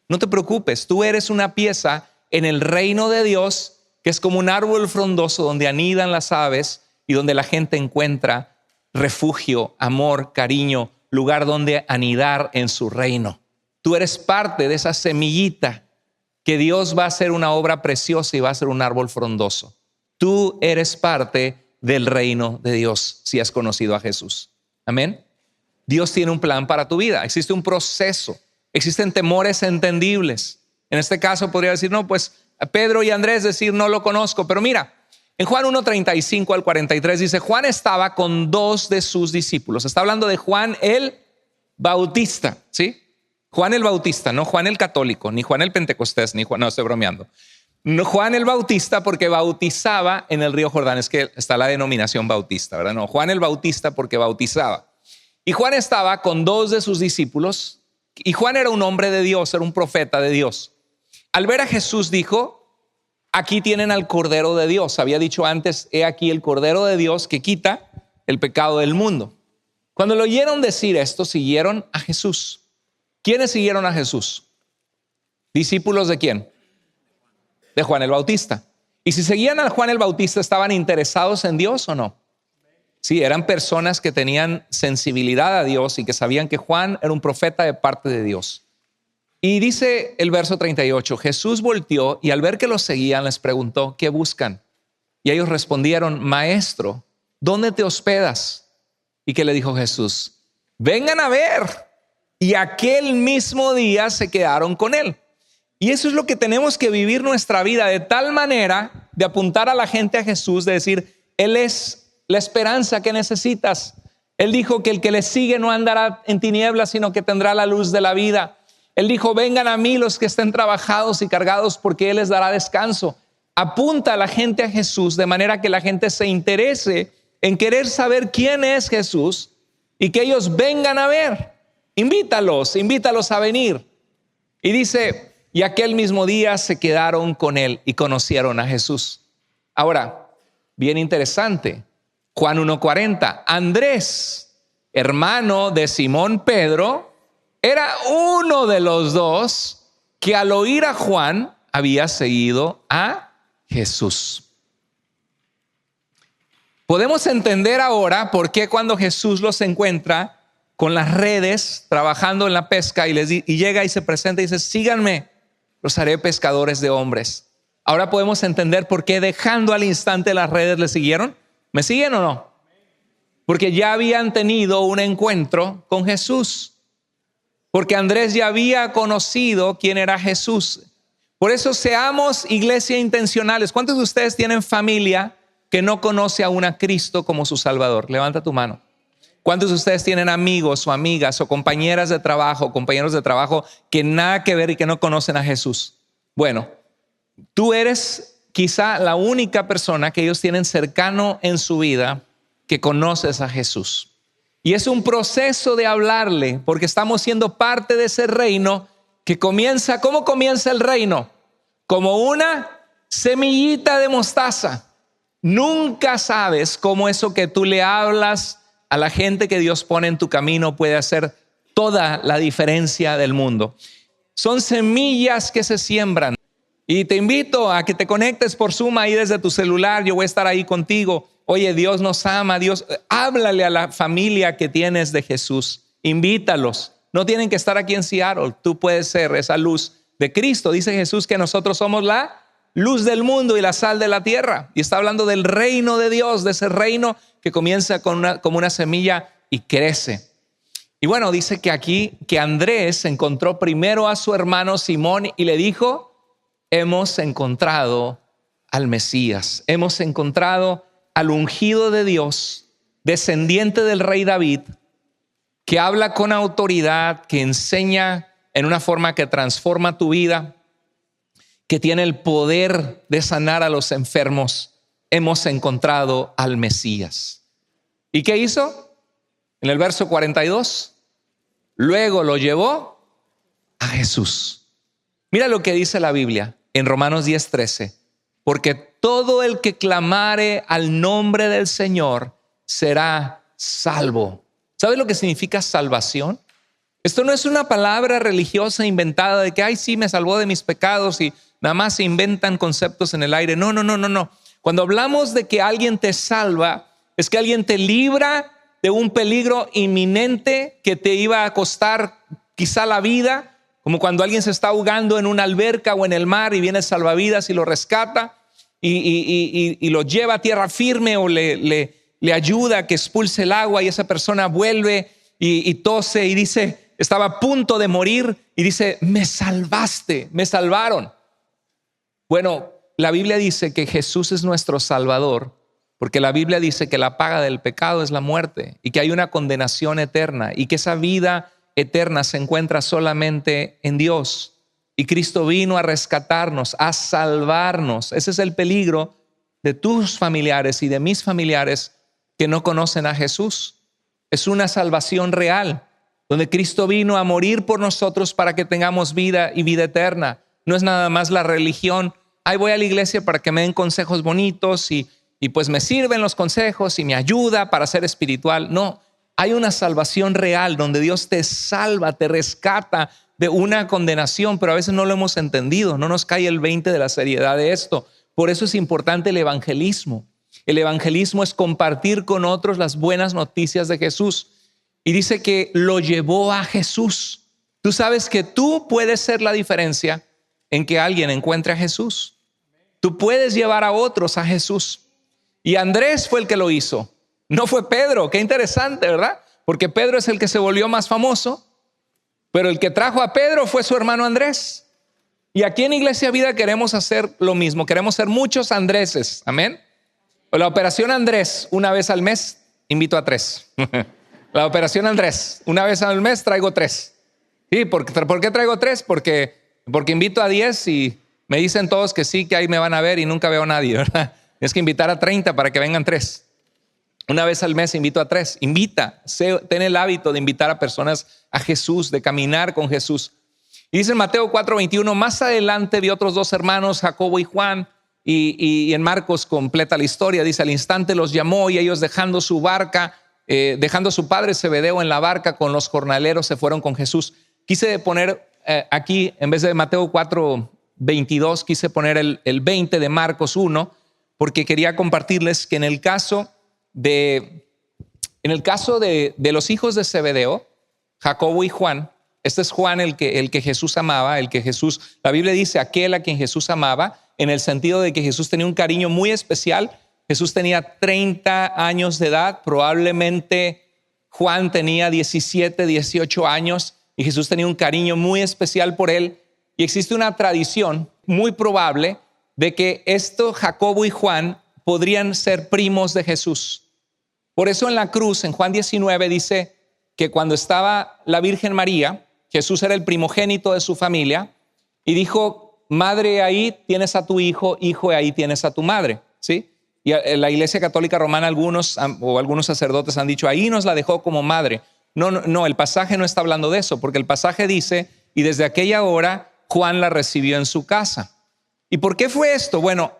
A: No te preocupes, tú eres una pieza en el reino de Dios que es como un árbol frondoso donde anidan las aves y donde la gente encuentra refugio, amor, cariño, lugar donde anidar en su reino. Tú eres parte de esa semillita que Dios va a hacer una obra preciosa y va a ser un árbol frondoso. Tú eres parte del reino de Dios si has conocido a Jesús. Amén. Dios tiene un plan para tu vida. Existe un proceso. Existen temores entendibles. En este caso podría decir, no, pues Pedro y Andrés decir, no lo conozco. Pero mira, en Juan 1:35 al 43 dice, Juan estaba con 2 de sus discípulos. Está hablando de Juan el Bautista, ¿sí? Juan el Bautista, no Juan el católico, ni Juan el Pentecostés, ni Juan, no, estoy bromeando. No, Juan el Bautista porque bautizaba en el río Jordán. Es que está la denominación bautista, ¿verdad? No, Juan el Bautista porque bautizaba. Y Juan estaba con 2 de sus discípulos. Y Juan era un hombre de Dios, era un profeta de Dios. Al ver a Jesús dijo, aquí tienen al Cordero de Dios. Había dicho antes, he aquí el Cordero de Dios que quita el pecado del mundo. Cuando lo oyeron decir esto, siguieron a Jesús. ¿Quiénes siguieron a Jesús? ¿Discípulos de quién? De Juan el Bautista. Y si seguían a Juan el Bautista, ¿estaban interesados en Dios o no? Sí, eran personas que tenían sensibilidad a Dios y que sabían que Juan era un profeta de parte de Dios. Y dice el verso 38, Jesús volteó y al ver que los seguían les preguntó, ¿qué buscan? Y ellos respondieron, Maestro, ¿dónde te hospedas? ¿Y qué le dijo Jesús? Vengan a ver. Y aquel mismo día se quedaron con él. Y eso es lo que tenemos que vivir nuestra vida, de tal manera de apuntar a la gente a Jesús, de decir, Él es la esperanza que necesitas. Él dijo que el que le sigue no andará en tinieblas, sino que tendrá la luz de la vida. Él dijo, vengan a mí los que estén trabajados y cargados, porque Él les dará descanso. Apunta a la gente a Jesús de manera que la gente se interese en querer saber quién es Jesús y que ellos vengan a ver. Invítalos a venir. Y dice, y aquel mismo día se quedaron con él y conocieron a Jesús. Ahora, bien interesante, Juan 1:40, Andrés, hermano de Simón Pedro, era uno de los dos que al oír a Juan había seguido a Jesús. Podemos entender ahora por qué cuando Jesús los encuentra con las redes, trabajando en la pesca y llega y se presenta y dice, síganme, los haré pescadores de hombres. Ahora podemos entender por qué dejando al instante las redes le siguieron. ¿Me siguen o no? Porque ya habían tenido un encuentro con Jesús. Porque Andrés ya había conocido quién era Jesús. Por eso seamos iglesia intencionales. ¿Cuántos de ustedes tienen familia que no conoce aún a Cristo como su Salvador? Levanta tu mano. ¿Cuántos de ustedes tienen amigos o amigas o compañeras de trabajo, compañeros de trabajo que nada que ver y que no conocen a Jesús? Bueno, tú eres quizá la única persona que ellos tienen cercano en su vida que conoces a Jesús. Y es un proceso de hablarle, porque estamos siendo parte de ese reino que comienza. ¿Cómo comienza el reino? Como una semillita de mostaza. Nunca sabes cómo eso que tú le hablas a la gente que Dios pone en tu camino puede hacer toda la diferencia del mundo. Son semillas que se siembran. Y te invito a que te conectes por Zoom ahí desde tu celular. Yo voy a estar ahí contigo. Oye, Dios nos ama. Dios, háblale a la familia que tienes de Jesús. Invítalos. No tienen que estar aquí en Seattle. Tú puedes ser esa luz de Cristo. Dice Jesús que nosotros somos la luz del mundo y la sal de la tierra. Y está hablando del reino de Dios, de ese reino que comienza como una semilla y crece. Y bueno, dice que aquí que Andrés encontró primero a su hermano Simón y le dijo, hemos encontrado al Mesías, hemos encontrado al ungido de Dios, descendiente del rey David, que habla con autoridad, que enseña en una forma que transforma tu vida, que tiene el poder de sanar a los enfermos. Hemos encontrado al Mesías. ¿Y qué hizo? En el verso 42, luego lo llevó a Jesús. Mira lo que dice la Biblia en Romanos 10:13. Porque todo el que clamare al nombre del Señor será salvo. ¿Sabes lo que significa salvación? Esto no es una palabra religiosa inventada de que, ay, sí, me salvó de mis pecados y nada más se inventan conceptos en el aire. No. Cuando hablamos de que alguien te salva, es que alguien te libra de un peligro inminente que te iba a costar quizá la vida, como cuando alguien se está ahogando en una alberca o en el mar y viene el salvavidas y lo rescata y lo lleva a tierra firme o le ayuda a que expulse el agua y esa persona vuelve y tose y dice, estaba a punto de morir y dice, me salvaste, me salvaron. Bueno, la Biblia dice que Jesús es nuestro Salvador, porque la Biblia dice que la paga del pecado es la muerte y que hay una condenación eterna y que esa vida eterna se encuentra solamente en Dios. Y Cristo vino a rescatarnos, a salvarnos. Ese es el peligro de tus familiares y de mis familiares que no conocen a Jesús. Es una salvación real, donde Cristo vino a morir por nosotros para que tengamos vida y vida eterna. No es nada más la religión. Ahí voy a la iglesia para que me den consejos bonitos y pues me sirven los consejos y me ayuda para ser espiritual. No, Hay una salvación real donde Dios te salva, te rescata de una condenación, pero a veces no lo hemos entendido, no nos cae el 20 de la seriedad de esto. Por eso es importante el evangelismo. El evangelismo es compartir con otros las buenas noticias de Jesús. Y dice que lo llevó a Jesús. Tú sabes que tú puedes ser la diferencia en que alguien encuentre a Jesús. Tú puedes llevar a otros a Jesús. Y Andrés fue el que lo hizo. No fue Pedro. Qué interesante, ¿verdad? Porque Pedro es el que se volvió más famoso, pero el que trajo a Pedro fue su hermano Andrés. Y aquí en Iglesia Vida queremos hacer lo mismo. Queremos ser muchos Andréses. Amén. La operación Andrés, una vez al mes, invito a 3. La operación Andrés, una vez al mes traigo 3. ¿Sí? ¿Por qué traigo 3? Porque invito a 10 y me dicen todos que sí, que ahí me van a ver y nunca veo a nadie, ¿verdad? Tienes que invitar a 30 para que vengan 3. Una vez al mes invito a 3. Ten el hábito de invitar a personas a Jesús, de caminar con Jesús. Y dice en Mateo 4:21, más adelante vi otros 2 hermanos, Jacobo y Juan, y en Marcos completa la historia. Dice, al instante los llamó y ellos dejando su barca, dejando a su padre Zebedeo en la barca con los jornaleros, se fueron con Jesús. Quise poner aquí, en vez de Mateo 4:22, quise poner el 20 de Marcos 1, porque quería compartirles que en el caso de los hijos de Zebedeo, Jacobo y Juan, este es Juan el que Jesús amaba, la Biblia dice aquel a quien Jesús amaba, en el sentido de que Jesús tenía un cariño muy especial. Jesús tenía 30 años de edad, probablemente Juan tenía 17, 18 años, y Jesús tenía un cariño muy especial por él. Y existe una tradición muy probable de que Jacobo y Juan podrían ser primos de Jesús. Por eso en la cruz, en Juan 19, dice que cuando estaba la Virgen María, Jesús era el primogénito de su familia, y dijo, madre, ahí tienes a tu hijo, hijo, ahí tienes a tu madre, ¿sí? Y la Iglesia Católica Romana, algunos sacerdotes han dicho, ahí nos la dejó como madre. No, el pasaje no está hablando de eso, porque el pasaje dice, y desde aquella hora Juan la recibió en su casa. ¿Y por qué fue esto? Bueno,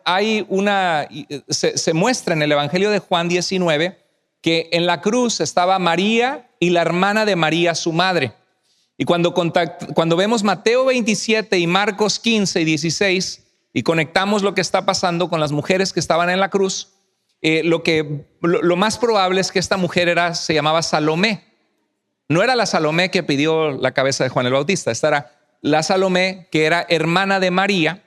A: se muestra en el Evangelio de Juan 19 que en la cruz estaba María y la hermana de María, su madre. Y cuando vemos Mateo 27 y Marcos 15 y 16 y conectamos lo que está pasando con las mujeres que estaban en la cruz, lo más probable es que esta mujer se llamaba Salomé. No era la Salomé que pidió la cabeza de Juan el Bautista, esta era la Salomé que era hermana de María,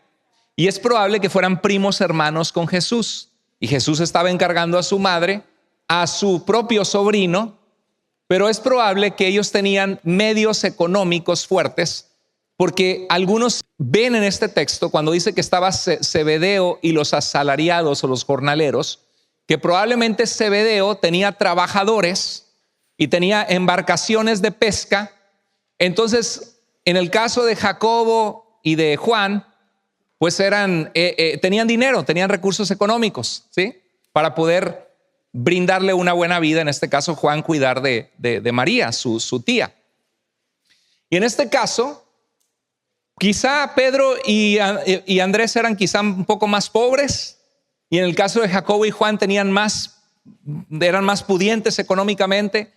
A: y es probable que fueran primos hermanos con Jesús. Y Jesús estaba encargando a su madre, a su propio sobrino, pero es probable que ellos tenían medios económicos fuertes, porque algunos ven en este texto, cuando dice que estaba Zebedeo y los asalariados o los jornaleros, que probablemente Zebedeo tenía trabajadores y tenía embarcaciones de pesca. Entonces, en el caso de Jacobo y de Juan, pues tenían dinero, tenían recursos económicos, ¿sí? Para poder brindarle una buena vida, en este caso Juan cuidar de María, su tía. Y en este caso, quizá Pedro y Andrés eran quizá un poco más pobres, y en el caso de Jacobo y Juan eran más pudientes económicamente.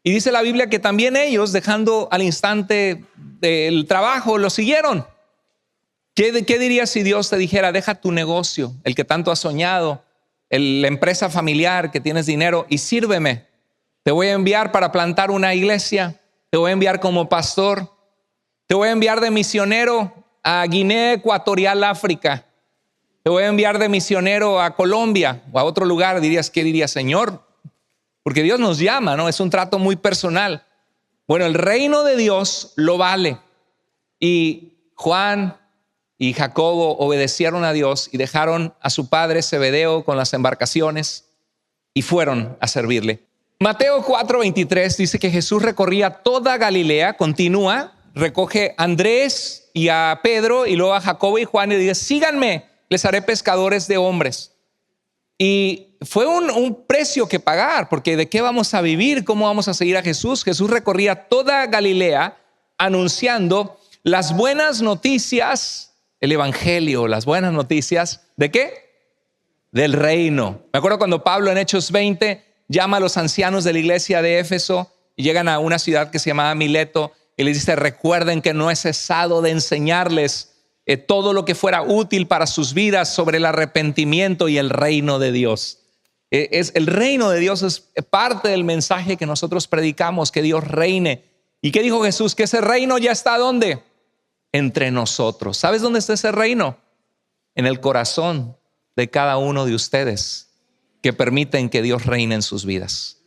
A: Y dice la Biblia que también ellos, dejando al instante el trabajo, lo siguieron. ¿Qué dirías si Dios te dijera, deja tu negocio, el que tanto has soñado, la empresa familiar que tienes dinero, y sírveme? Te voy a enviar para plantar una iglesia, te voy a enviar como pastor, te voy a enviar de misionero a Guinea Ecuatorial, África, te voy a enviar de misionero a Colombia o a otro lugar. ¿Qué dirías, Señor? Porque Dios nos llama, ¿no? Es un trato muy personal. Bueno, el reino de Dios lo vale. Y Juan y Jacobo obedecieron a Dios y dejaron a su padre Zebedeo con las embarcaciones y fueron a servirle. Mateo 4:23 dice que Jesús recorría toda Galilea, continúa, recoge a Andrés y a Pedro y luego a Jacobo y Juan y dice, síganme, les haré pescadores de hombres. Y fue un precio que pagar, porque ¿de qué vamos a vivir? ¿Cómo vamos a seguir a Jesús? Jesús recorría toda Galilea anunciando las buenas noticias, el evangelio, las buenas noticias, ¿de qué? Del reino. Me acuerdo cuando Pablo en Hechos 20 llama a los ancianos de la iglesia de Éfeso y llegan a una ciudad que se llamaba Mileto y les dice: recuerden que no he cesado de enseñarles todo lo que fuera útil para sus vidas sobre el arrepentimiento y el reino de Dios. El reino de Dios es parte del mensaje que nosotros predicamos, que Dios reine. ¿Y qué dijo Jesús? Que ese reino ya está ¿dónde? Entre nosotros. ¿Sabes dónde está ese reino? En el corazón de cada uno de ustedes que permiten que Dios reine en sus vidas.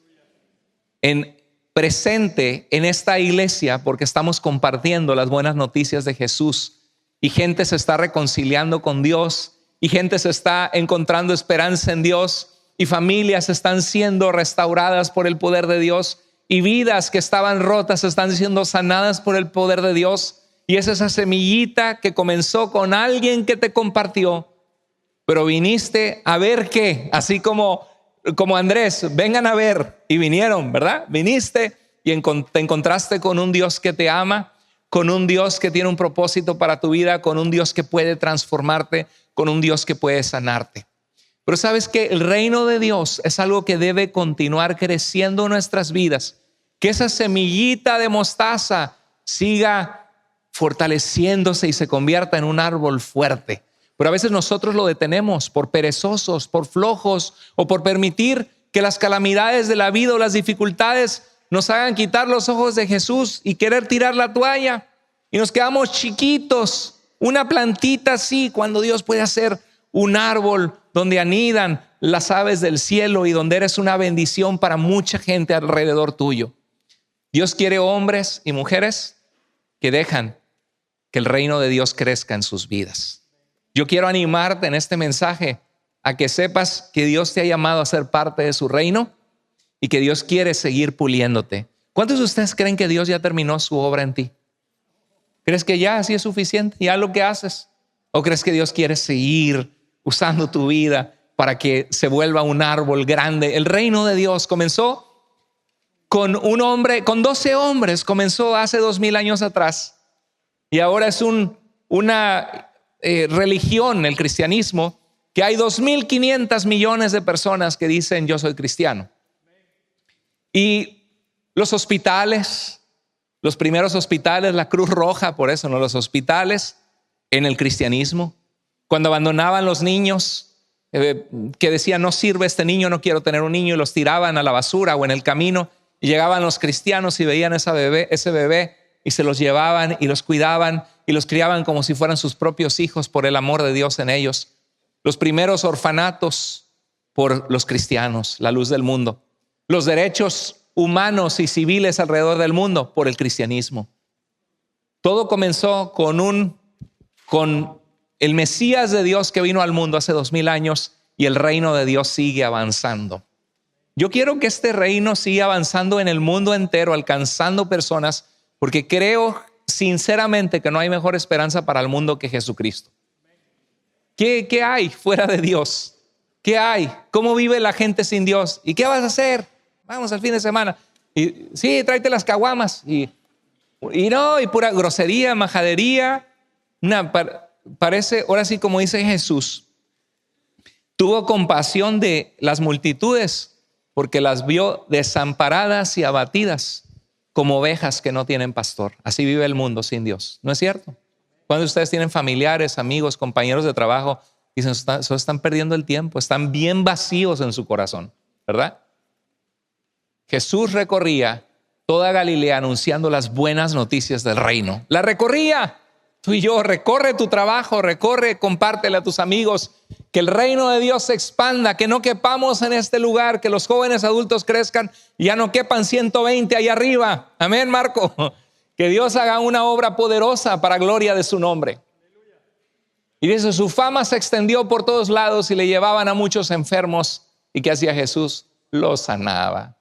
A: Presente en esta iglesia, porque estamos compartiendo las buenas noticias de Jesús y gente se está reconciliando con Dios y gente se está encontrando esperanza en Dios y familias están siendo restauradas por el poder de Dios y vidas que estaban rotas están siendo sanadas por el poder de Dios. Y es esa semillita que comenzó con alguien que te compartió, pero viniste a ver qué, así como Andrés, vengan a ver, y vinieron, ¿verdad? Viniste y te encontraste con un Dios que te ama, con un Dios que tiene un propósito para tu vida, con un Dios que puede transformarte, con un Dios que puede sanarte. Pero sabes que el reino de Dios es algo que debe continuar creciendo en nuestras vidas, que esa semillita de mostaza siga fortaleciéndose y se convierta en un árbol fuerte. Pero a veces nosotros lo detenemos por perezosos, por flojos o por permitir que las calamidades de la vida o las dificultades nos hagan quitar los ojos de Jesús y querer tirar la toalla. Y nos quedamos chiquitos, una plantita así, cuando Dios puede hacer un árbol donde anidan las aves del cielo y donde eres una bendición para mucha gente alrededor tuyo. Dios quiere hombres y mujeres que dejan que el reino de Dios crezca en sus vidas. Yo quiero animarte en este mensaje a que sepas que Dios te ha llamado a ser parte de su reino y que Dios quiere seguir puliéndote. ¿Cuántos de ustedes creen que Dios ya terminó su obra en ti? ¿Crees que ya así es suficiente? ¿Ya lo que haces? ¿O crees que Dios quiere seguir usando tu vida para que se vuelva un árbol grande? El reino de Dios comenzó con un hombre, con 12 hombres, comenzó hace 2000 años atrás. Y ahora es una religión, el cristianismo, que hay 2.500 millones de personas que dicen yo soy cristiano. Y los hospitales, los primeros hospitales, la Cruz Roja, por eso, ¿no? Los hospitales en el cristianismo, cuando abandonaban los niños, que decían no sirve este niño, no quiero tener un niño, y los tiraban a la basura o en el camino, y llegaban los cristianos y veían ese bebé y se los llevaban y los cuidaban y los criaban como si fueran sus propios hijos por el amor de Dios en ellos. Los primeros orfanatos por los cristianos, la luz del mundo. Los derechos humanos y civiles alrededor del mundo por el cristianismo. Todo comenzó con el Mesías de Dios que vino al mundo hace 2000 años y el reino de Dios sigue avanzando. Yo quiero que este reino siga avanzando en el mundo entero, alcanzando personas, porque creo sinceramente que no hay mejor esperanza para el mundo que Jesucristo. ¿Qué hay fuera de Dios? ¿Qué hay? ¿Cómo vive la gente sin Dios? ¿Y qué vas a hacer? Vamos al fin de semana. Y sí, tráete las caguamas. Y pura grosería, majadería. Parece, ahora sí, como dice Jesús, tuvo compasión de las multitudes porque las vio desamparadas y abatidas como ovejas que no tienen pastor. Así vive el mundo sin Dios. ¿No es cierto? Cuando ustedes tienen familiares, amigos, compañeros de trabajo, dicen, solo están perdiendo el tiempo, están bien vacíos en su corazón, ¿verdad? Jesús recorría toda Galilea anunciando las buenas noticias del reino. La recorría. Tú y yo, recorre tu trabajo, compártele a tus amigos, que el reino de Dios se expanda, que no quepamos en este lugar, que los jóvenes adultos crezcan y ya no quepan 120 allá arriba. Amén, Marco. Que Dios haga una obra poderosa para gloria de su nombre. Y dice, su fama se extendió por todos lados y le llevaban a muchos enfermos. ¿Y qué hacía Jesús? Los sanaba.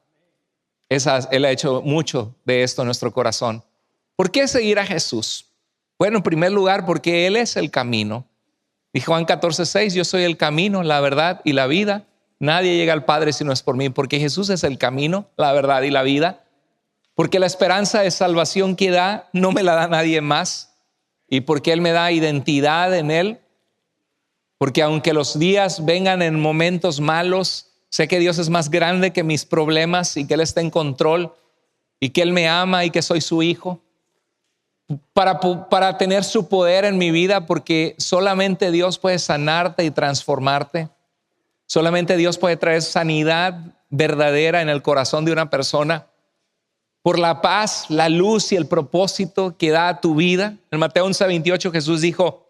A: Él ha hecho mucho de esto en nuestro corazón. ¿Por qué seguir a Jesús? Bueno, en primer lugar, porque Él es el camino. Dijo Juan 14:6, yo soy el camino, la verdad y la vida. Nadie llega al Padre si no es por mí, porque Jesús es el camino, la verdad y la vida. Porque la esperanza de salvación que da, no me la da nadie más. Y porque Él me da identidad en Él. Porque aunque los días vengan en momentos malos, Sé que Dios es más grande que mis problemas y que Él está en control y que Él me ama y que soy su hijo. Para tener su poder en mi vida, porque solamente Dios puede sanarte y transformarte. Solamente Dios puede traer sanidad verdadera en el corazón de una persona. Por la paz, la luz y el propósito que da a tu vida. En Mateo 11:28 Jesús dijo: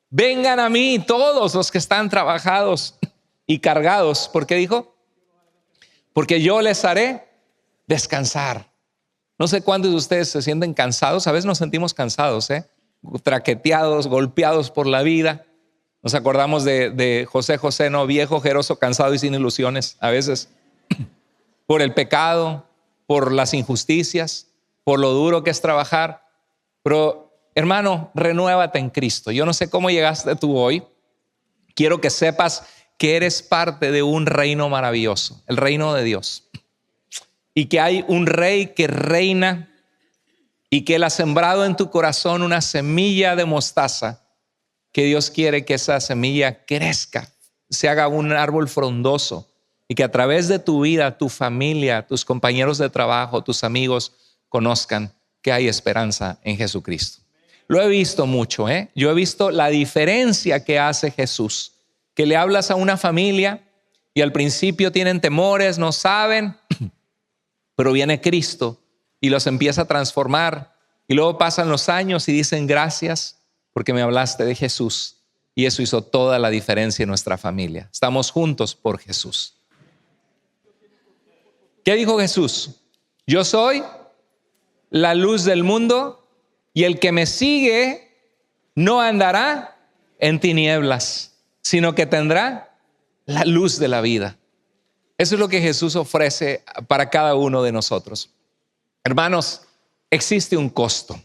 A: vengan a mí todos los que están trabajados y cargados. ¿Por qué dijo? Porque yo les haré descansar. No sé cuántos de ustedes se sienten cansados. A veces nos sentimos cansados, traqueteados, golpeados por la vida. Nos acordamos de José, no, viejo, ojeroso, cansado y sin ilusiones. A veces por el pecado, por las injusticias, por lo duro que es trabajar. Pero hermano, renuévate en Cristo. Yo no sé cómo llegaste tú hoy. Quiero que sepas que eres parte de un reino maravilloso, el reino de Dios. Y que hay un rey que reina y que Él ha sembrado en tu corazón una semilla de mostaza, que Dios quiere que esa semilla crezca, se haga un árbol frondoso y que a través de tu vida, tu familia, tus compañeros de trabajo, tus amigos conozcan que hay esperanza en Jesucristo. Lo he visto mucho, Yo he visto la diferencia que hace Jesús, que le hablas a una familia y al principio tienen temores, no saben, pero viene Cristo y los empieza a transformar. Y luego pasan los años y dicen: gracias porque me hablaste de Jesús. Y eso hizo toda la diferencia en nuestra familia. Estamos juntos por Jesús. ¿Qué dijo Jesús? Yo soy la luz del mundo y el que me sigue no andará en tinieblas, sino que tendrá la luz de la vida. Eso es lo que Jesús ofrece para cada uno de nosotros. Hermanos, existe un costo.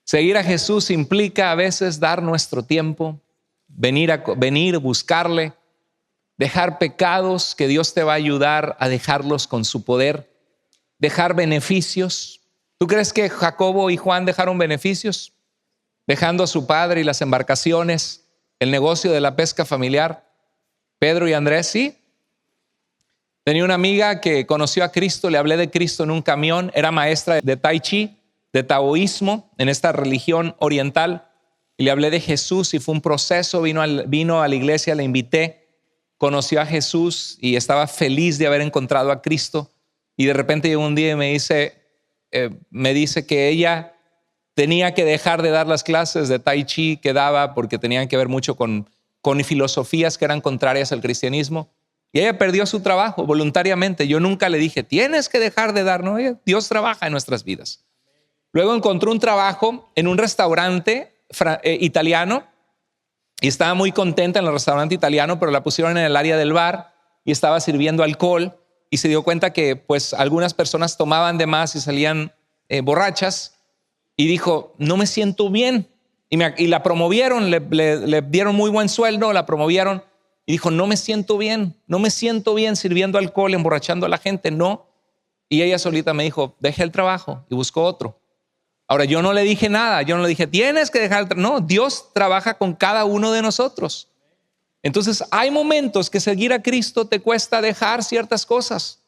A: Seguir a Jesús implica a veces dar nuestro tiempo, venir, buscarle, dejar pecados que Dios te va a ayudar a dejarlos con su poder, dejar beneficios. ¿Tú crees que Jacobo y Juan dejaron beneficios? Dejando a su padre y las embarcaciones, el negocio de la pesca familiar. Pedro y Andrés, sí. Tenía una amiga que conoció a Cristo, le hablé de Cristo en un camión, era maestra de Tai Chi, de taoísmo, en esta religión oriental, y le hablé de Jesús y fue un proceso, vino a la iglesia, le invité, conoció a Jesús y estaba feliz de haber encontrado a Cristo, y de repente llegó un día y me dice que ella tenía que dejar de dar las clases de Tai Chi que daba porque tenían que ver mucho con filosofías que eran contrarias al cristianismo. Y ella perdió su trabajo voluntariamente. Yo nunca le dije: tienes que dejar de dar. No, Dios trabaja en nuestras vidas. Luego encontró un trabajo en un restaurante italiano y estaba muy contenta en el restaurante italiano, pero la pusieron en el área del bar y estaba sirviendo alcohol y se dio cuenta que pues algunas personas tomaban de más y salían borrachas y dijo: no me siento bien. Y la promovieron, le dieron muy buen sueldo, la promovieron. Y dijo: no me siento bien sirviendo alcohol, emborrachando a la gente, no. Y ella solita me dijo: deje el trabajo, y buscó otro. Ahora, yo no le dije nada, yo no le dije: tienes que dejar el trabajo. No, Dios trabaja con cada uno de nosotros. Entonces, hay momentos que seguir a Cristo te cuesta dejar ciertas cosas,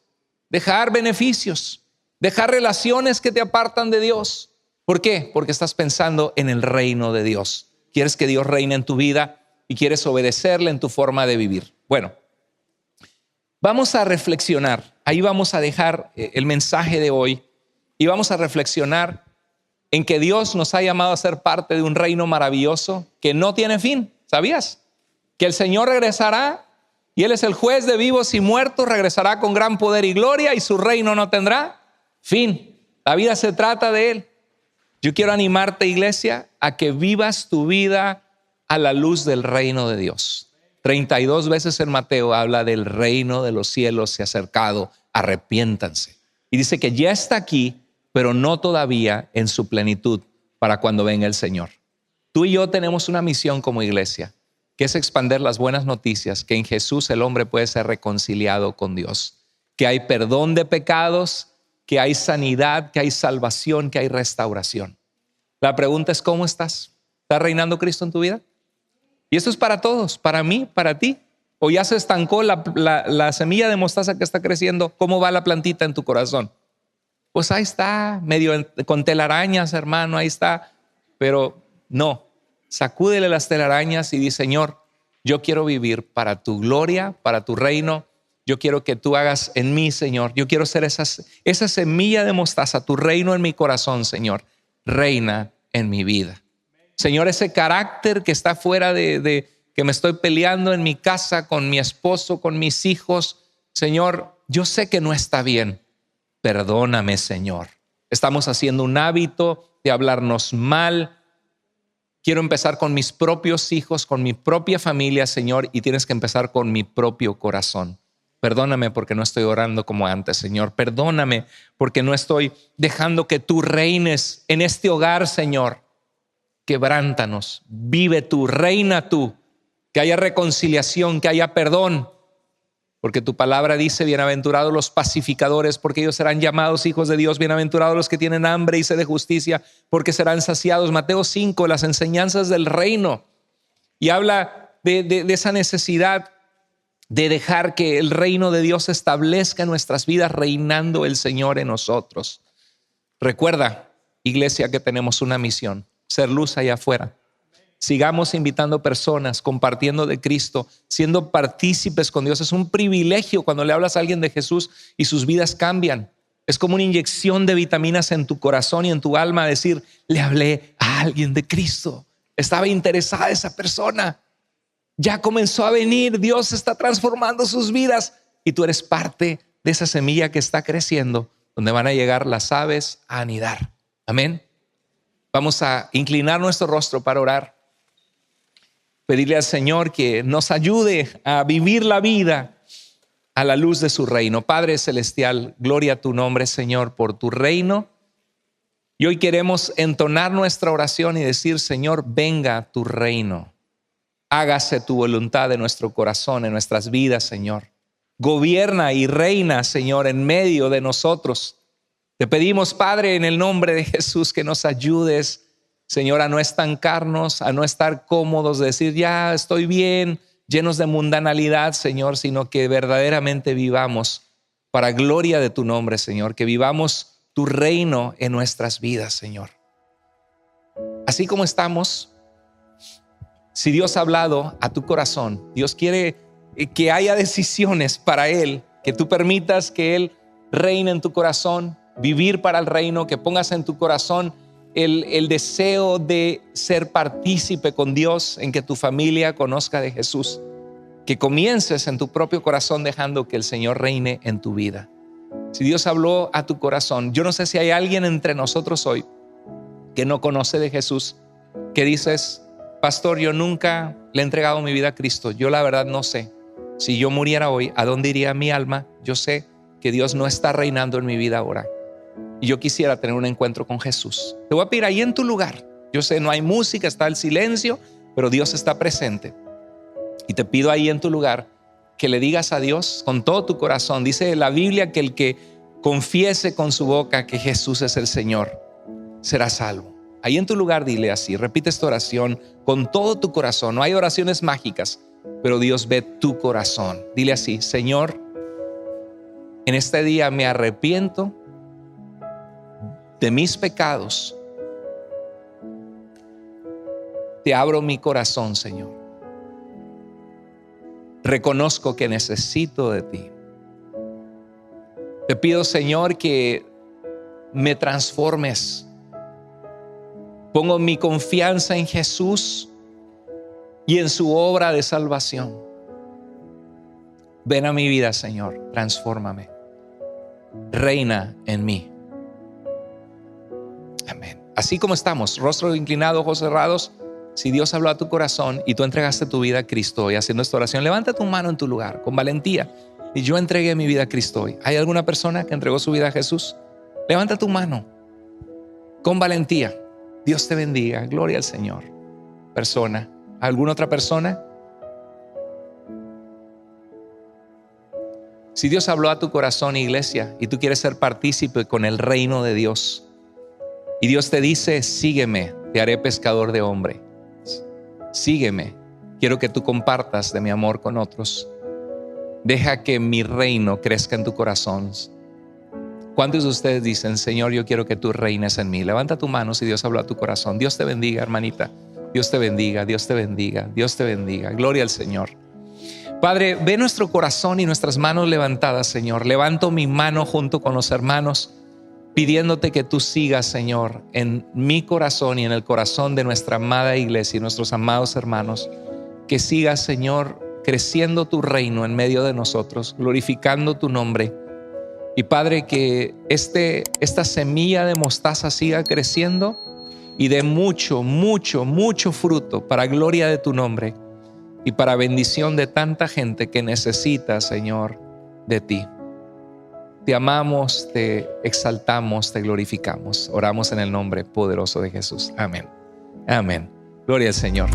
A: dejar beneficios, dejar relaciones que te apartan de Dios. ¿Por qué? Porque estás pensando en el reino de Dios. Quieres que Dios reine en tu vida y quieres obedecerle en tu forma de vivir. Bueno, vamos a reflexionar. Ahí vamos a dejar el mensaje de hoy y vamos a reflexionar en que Dios nos ha llamado a ser parte de un reino maravilloso que no tiene fin. ¿Sabías? Que el Señor regresará y Él es el juez de vivos y muertos, regresará con gran poder y gloria y su reino no tendrá fin. La vida se trata de Él. Yo quiero animarte, iglesia, a que vivas tu vida a la luz del reino de Dios. 32 veces en Mateo habla del reino de los cielos se ha acercado, arrepiéntanse. Y dice que ya está aquí, pero no todavía en su plenitud para cuando venga el Señor. Tú y yo tenemos una misión como iglesia, que es expandir las buenas noticias, que en Jesús el hombre puede ser reconciliado con Dios, que hay perdón de pecados, que hay sanidad, que hay salvación, que hay restauración. La pregunta es: ¿cómo estás? ¿Está reinando Cristo en tu vida? Y esto es para todos, para mí, para ti. o ya se estancó la semilla de mostaza que está creciendo, ¿cómo va la plantita en tu corazón? Pues ahí está, medio con telarañas, hermano, ahí está. Pero no, sacúdele las telarañas y di: Señor, yo quiero vivir para tu gloria, para tu reino. Yo quiero que tú hagas en mí, Señor. Yo quiero ser esa semilla de mostaza, tu reino en mi corazón, Señor. Reina en mi vida. Señor, ese carácter que está fuera de que me estoy peleando en mi casa, con mi esposo, con mis hijos, Señor, yo sé que no está bien. Perdóname, Señor. Estamos haciendo un hábito de hablarnos mal. Quiero empezar con mis propios hijos, con mi propia familia, Señor, y tienes que empezar con mi propio corazón. Perdóname porque no estoy orando como antes, Señor. Perdóname porque no estoy dejando que tú reines en este hogar, Señor. Quebrántanos, vive tú, reina tú, que haya reconciliación, que haya perdón. Porque tu palabra dice: bienaventurados los pacificadores, porque ellos serán llamados hijos de Dios. Bienaventurados los que tienen hambre y sed de justicia, porque serán saciados. Mateo 5, las enseñanzas del reino. Y habla de esa necesidad de dejar que el reino de Dios se establezca en nuestras vidas, reinando el Señor en nosotros. Recuerda, iglesia, que tenemos una misión: ser luz allá afuera. Sigamos invitando personas, compartiendo de Cristo, siendo partícipes con Dios. Es un privilegio cuando le hablas a alguien de Jesús y sus vidas cambian. Es como una inyección de vitaminas en tu corazón y en tu alma, decir: le hablé a alguien de Cristo. Estaba interesada esa persona. Ya comenzó a venir. Dios está transformando sus vidas y tú eres parte de esa semilla que está creciendo, donde van a llegar las aves a anidar. Amén. Vamos a inclinar nuestro rostro para orar. Pedirle al Señor que nos ayude a vivir la vida a la luz de su reino. Padre celestial, gloria a tu nombre, Señor, por tu reino. Y hoy queremos entonar nuestra oración y decir: Señor, venga tu reino. Hágase tu voluntad en nuestro corazón, en nuestras vidas, Señor. Gobierna y reina, Señor, en medio de nosotros. Te pedimos, Padre, en el nombre de Jesús, que nos ayudes, Señor, a no estancarnos, a no estar cómodos, de decir: ya estoy bien, llenos de mundanalidad, Señor, sino que verdaderamente vivamos para gloria de tu nombre, Señor, que vivamos tu reino en nuestras vidas, Señor. Así como estamos, si Dios ha hablado a tu corazón, Dios quiere que haya decisiones para Él, que tú permitas que Él reine en tu corazón, vivir para el reino, que pongas en tu corazón el deseo de ser partícipe con Dios, en que tu familia conozca de Jesús, que comiences en tu propio corazón dejando que el Señor reine en tu vida. Si Dios habló a tu corazón, yo no sé si hay alguien entre nosotros hoy que no conoce de Jesús, que dices: pastor, yo nunca le he entregado mi vida a Cristo. Yo la verdad no sé. Si yo muriera hoy, ¿a dónde iría mi alma? Yo sé que Dios no está reinando en mi vida ahora. Y yo quisiera tener un encuentro con Jesús. Te voy a pedir ahí en tu lugar. Yo sé, no hay música, está el silencio, pero Dios está presente. Y te pido ahí en tu lugar que le digas a Dios con todo tu corazón. Dice la Biblia que el que confiese con su boca que Jesús es el Señor será salvo. Ahí en tu lugar dile así, repite esta oración con todo tu corazón. No hay oraciones mágicas, pero Dios ve tu corazón. Dile así: Señor, en este día me arrepiento de mis pecados. Te abro mi corazón, Señor. Reconozco que necesito de ti. Te pido, Señor, que me transformes. Pongo mi confianza en Jesús y en su obra de salvación. Ven a mi vida, Señor, transfórmame. Reina en mí. Amén. Así como estamos, rostro inclinado, ojos cerrados, si Dios habló a tu corazón y tú entregaste tu vida a Cristo hoy haciendo esta oración, levanta tu mano en tu lugar con valentía y yo entregué mi vida a Cristo hoy. ¿Hay alguna persona que entregó su vida a Jesús? Levanta tu mano con valentía. Dios te bendiga, gloria al Señor. Persona, ¿alguna otra persona? Si Dios habló a tu corazón, iglesia, y tú quieres ser partícipe con el reino de Dios, y Dios te dice: sígueme, te haré pescador de hombres. Sígueme, quiero que tú compartas de mi amor con otros. Deja que mi reino crezca en tu corazón. ¿Cuántos de ustedes dicen, Señor, yo quiero que tú reines en mí? Levanta tu mano si Dios habló a tu corazón. Dios te bendiga, hermanita. Dios te bendiga, Dios te bendiga, Dios te bendiga. Gloria al Señor. Padre, ve nuestro corazón y nuestras manos levantadas, Señor. Levanto mi mano junto con los hermanos, pidiéndote que tú sigas, Señor, en mi corazón y en el corazón de nuestra amada iglesia y nuestros amados hermanos. Que sigas, Señor, creciendo tu reino en medio de nosotros, glorificando tu nombre. Y Padre, que esta semilla de mostaza siga creciendo y dé mucho, mucho, mucho fruto para gloria de tu nombre y para bendición de tanta gente que necesita, Señor, de ti. Te amamos, te exaltamos, te glorificamos. Oramos en el nombre poderoso de Jesús. Amén. Amén. Gloria al Señor.